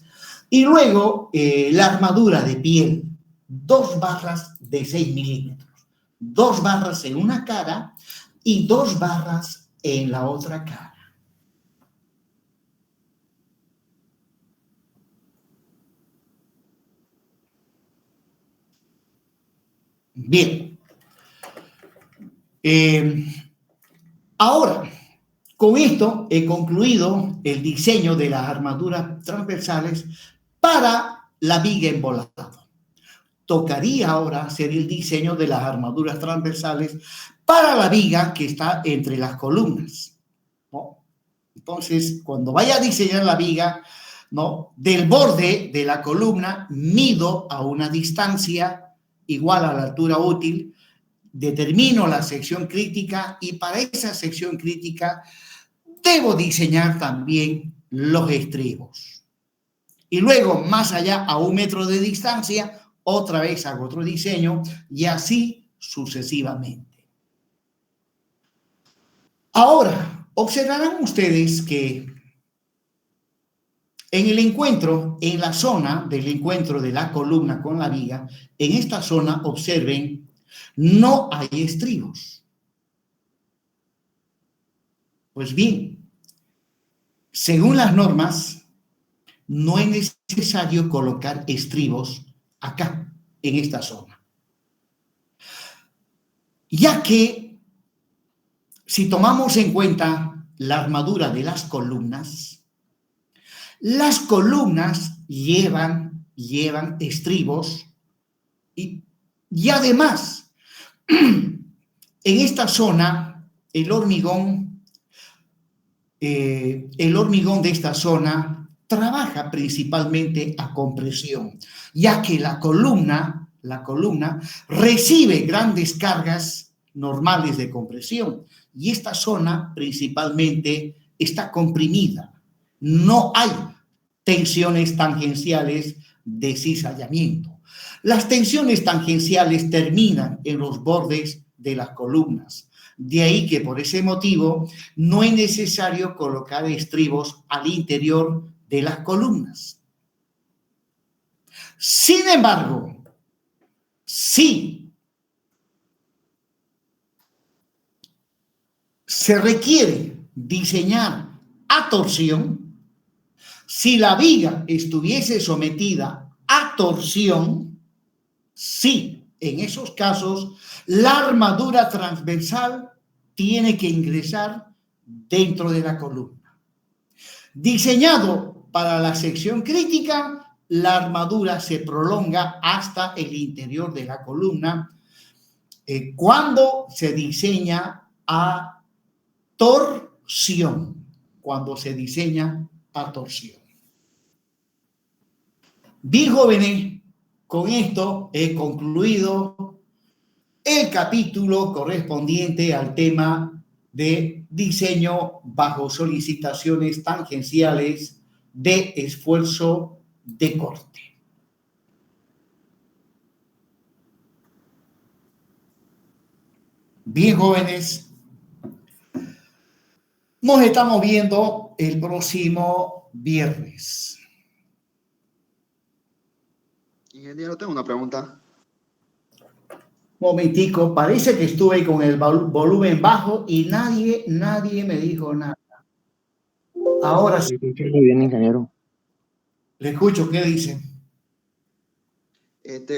Y luego la armadura de piel, 2 barras de 6 milímetros. 2 barras en una cara y 2 barras en la otra cara. Bien. Ahora, Con esto he concluido el diseño de las armaduras transversales para la viga embolado. Tocaría ahora hacer el diseño de las armaduras transversales para la viga que está entre las columnas, ¿no? Entonces, cuando vaya a diseñar la viga, ¿no?, del borde de la columna, mido a una distancia igual a la altura útil, determino la sección crítica y para esa sección crítica debo diseñar también los estribos. Y luego, más allá, a 1 metro de distancia, otra vez hago otro diseño y así sucesivamente. Ahora, observarán ustedes que en el encuentro, en la zona del encuentro de la columna con la viga, en esta zona, observen, no hay estribos. Pues bien, según las normas, no es necesario colocar estribos acá, en esta zona. Ya que, si tomamos en cuenta la armadura de las columnas llevan estribos y además, en esta zona, el hormigón de esta zona trabaja principalmente a compresión, ya que la columna recibe grandes cargas normales de compresión y esta zona principalmente está comprimida. No hay tensiones tangenciales de cizallamiento. Las tensiones tangenciales terminan en los bordes de las columnas. De ahí que por ese motivo no es necesario colocar estribos al interior de las columnas. Sin embargo, si se requiere diseñar a torsión, si la viga estuviese sometida a torsión, sí, en esos casos, la armadura transversal tiene que ingresar dentro de la columna. Diseñado para la sección crítica, la armadura se prolonga hasta el interior de la columna cuando se diseña a torsión. Bien, jóvenes, con esto he concluido el capítulo correspondiente al tema de diseño bajo solicitaciones tangenciales de esfuerzo de corte. Bien, jóvenes, nos estamos viendo el próximo viernes. Ingeniero, tengo una pregunta. Momentico, parece que estuve con el volumen bajo y nadie me dijo nada. Ahora sí. Muy bien, ingeniero. Le escucho, ¿qué dice?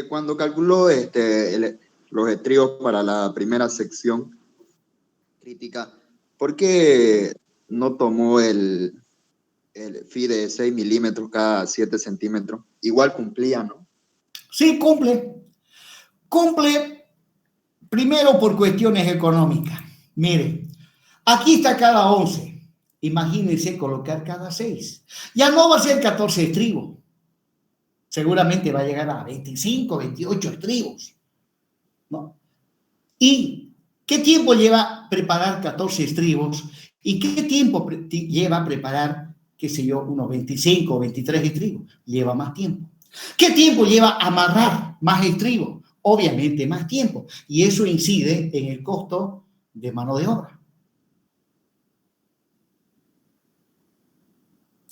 Cuando calculó los estribos para la primera sección crítica, ¿por qué no tomó el FI de 6 milímetros cada 7 centímetros? Igual cumplía, ¿no? Sí, cumple. Cumple primero por cuestiones económicas. Mire, aquí está cada 11. Imagínense colocar cada 6. Ya no va a ser 14 estribos. Seguramente va a llegar a 25, 28 estribos, ¿no? ¿Y qué tiempo lleva preparar 14 estribos? ¿Y qué tiempo lleva preparar, qué sé yo, unos 25 o 23 estribos? Lleva más tiempo. ¿Qué tiempo lleva amarrar más estribos? Obviamente más tiempo. Y eso incide en el costo de mano de obra.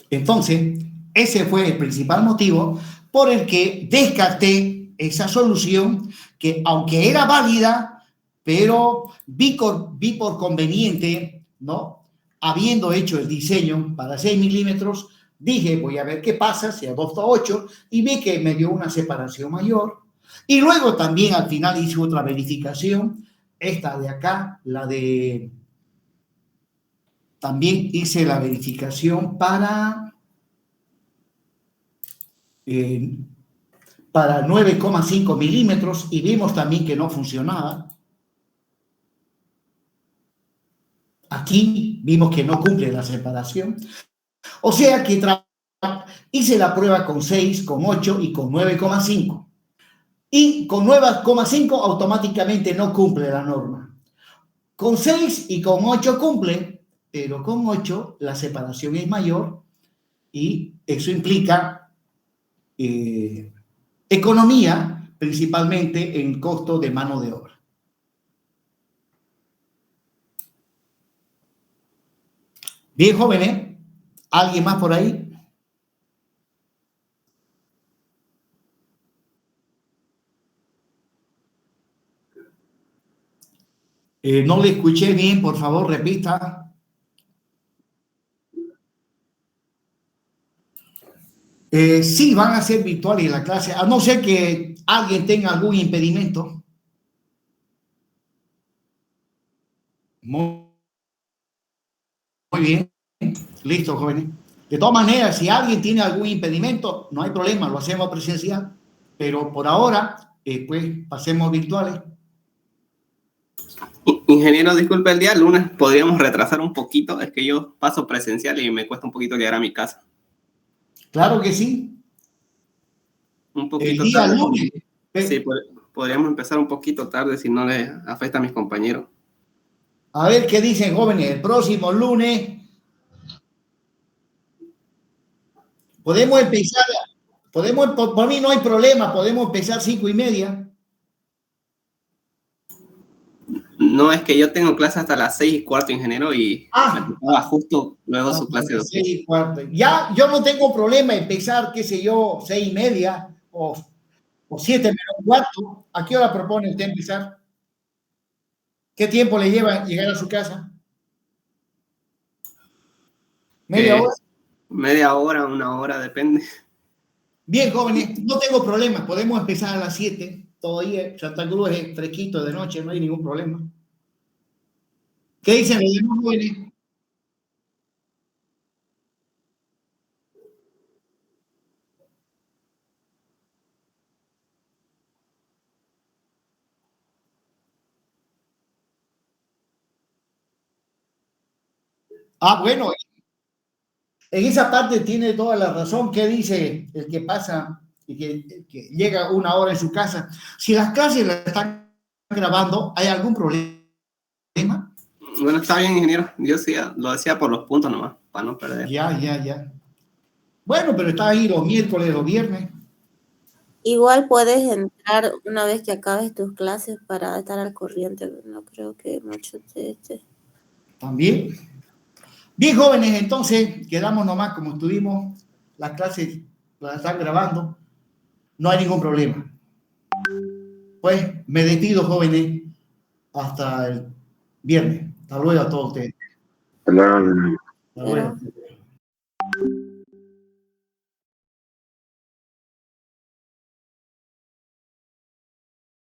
Entonces, ese fue el principal motivo por el que descarté esa solución que, aunque era válida, pero vi por conveniente, ¿no? Habiendo hecho el diseño para 6 milímetros, dije, voy a ver qué pasa si adopto 8 y vi que me dio una separación mayor. Y luego también al final hice otra verificación, esta de acá, la de también hice la verificación para 9,5 milímetros y vimos también que no funcionaba. Aquí vimos que no cumple la separación. O sea que hice la prueba con 6, con 8 y con 9,5. Y con 9,5 automáticamente no cumple la norma. Con 6 y con 8 cumple, pero con 8 la separación es mayor y eso implica economía, principalmente en costo de mano de obra. Bien, jóvenes, ¿alguien más por ahí? No le escuché bien, por favor, repita. Sí, van a ser virtuales la clase, a no ser que alguien tenga algún impedimento. Muy bien, listo, jóvenes. De todas maneras, si alguien tiene algún impedimento, no hay problema, lo hacemos presencial, pero por ahora, pues pasemos virtuales. Ingeniero, disculpe, el día lunes podríamos retrasar un poquito, es que yo paso presencial y me cuesta un poquito llegar a mi casa. Claro que sí. Un poquito el día tarde. Lunes. Sí, podríamos empezar un poquito tarde si no le afecta a mis compañeros. A ver qué dicen, jóvenes. El próximo lunes podemos empezar. Por mí no hay problema, podemos empezar 5:30. No, es que yo tengo clase hasta las 6:15, ingeniero, y me tocaba justo luego su clase de 6:15. Ya, yo no tengo problema empezar, qué sé yo, 6:30 o 7:45. ¿A qué hora propone usted empezar? ¿Qué tiempo le lleva llegar a su casa? ¿Media hora? Media hora, una hora, depende. Bien, jóvenes, no tengo problema. Podemos empezar a las 7. Todavía Santa Cruz es fresquito de noche, no hay ningún problema. ¿Qué dicen los demás jóvenes? Bueno, en esa parte tiene toda la razón. ¿Qué dice el que pasa y que llega una hora en su casa? Si las clases las están grabando, ¿hay algún problema? Bueno, está bien, ingeniero. Yo sí lo decía por los puntos nomás, para no perder. Ya. Bueno, pero está ahí los miércoles, los viernes. Igual puedes entrar una vez que acabes tus clases para estar al corriente. No creo que mucho te... También. Bien, jóvenes, entonces quedamos nomás como estuvimos. Las clases las están grabando. No hay ningún problema. Pues me despido, jóvenes, hasta el viernes. Hasta luego a todos ustedes. Hasta luego.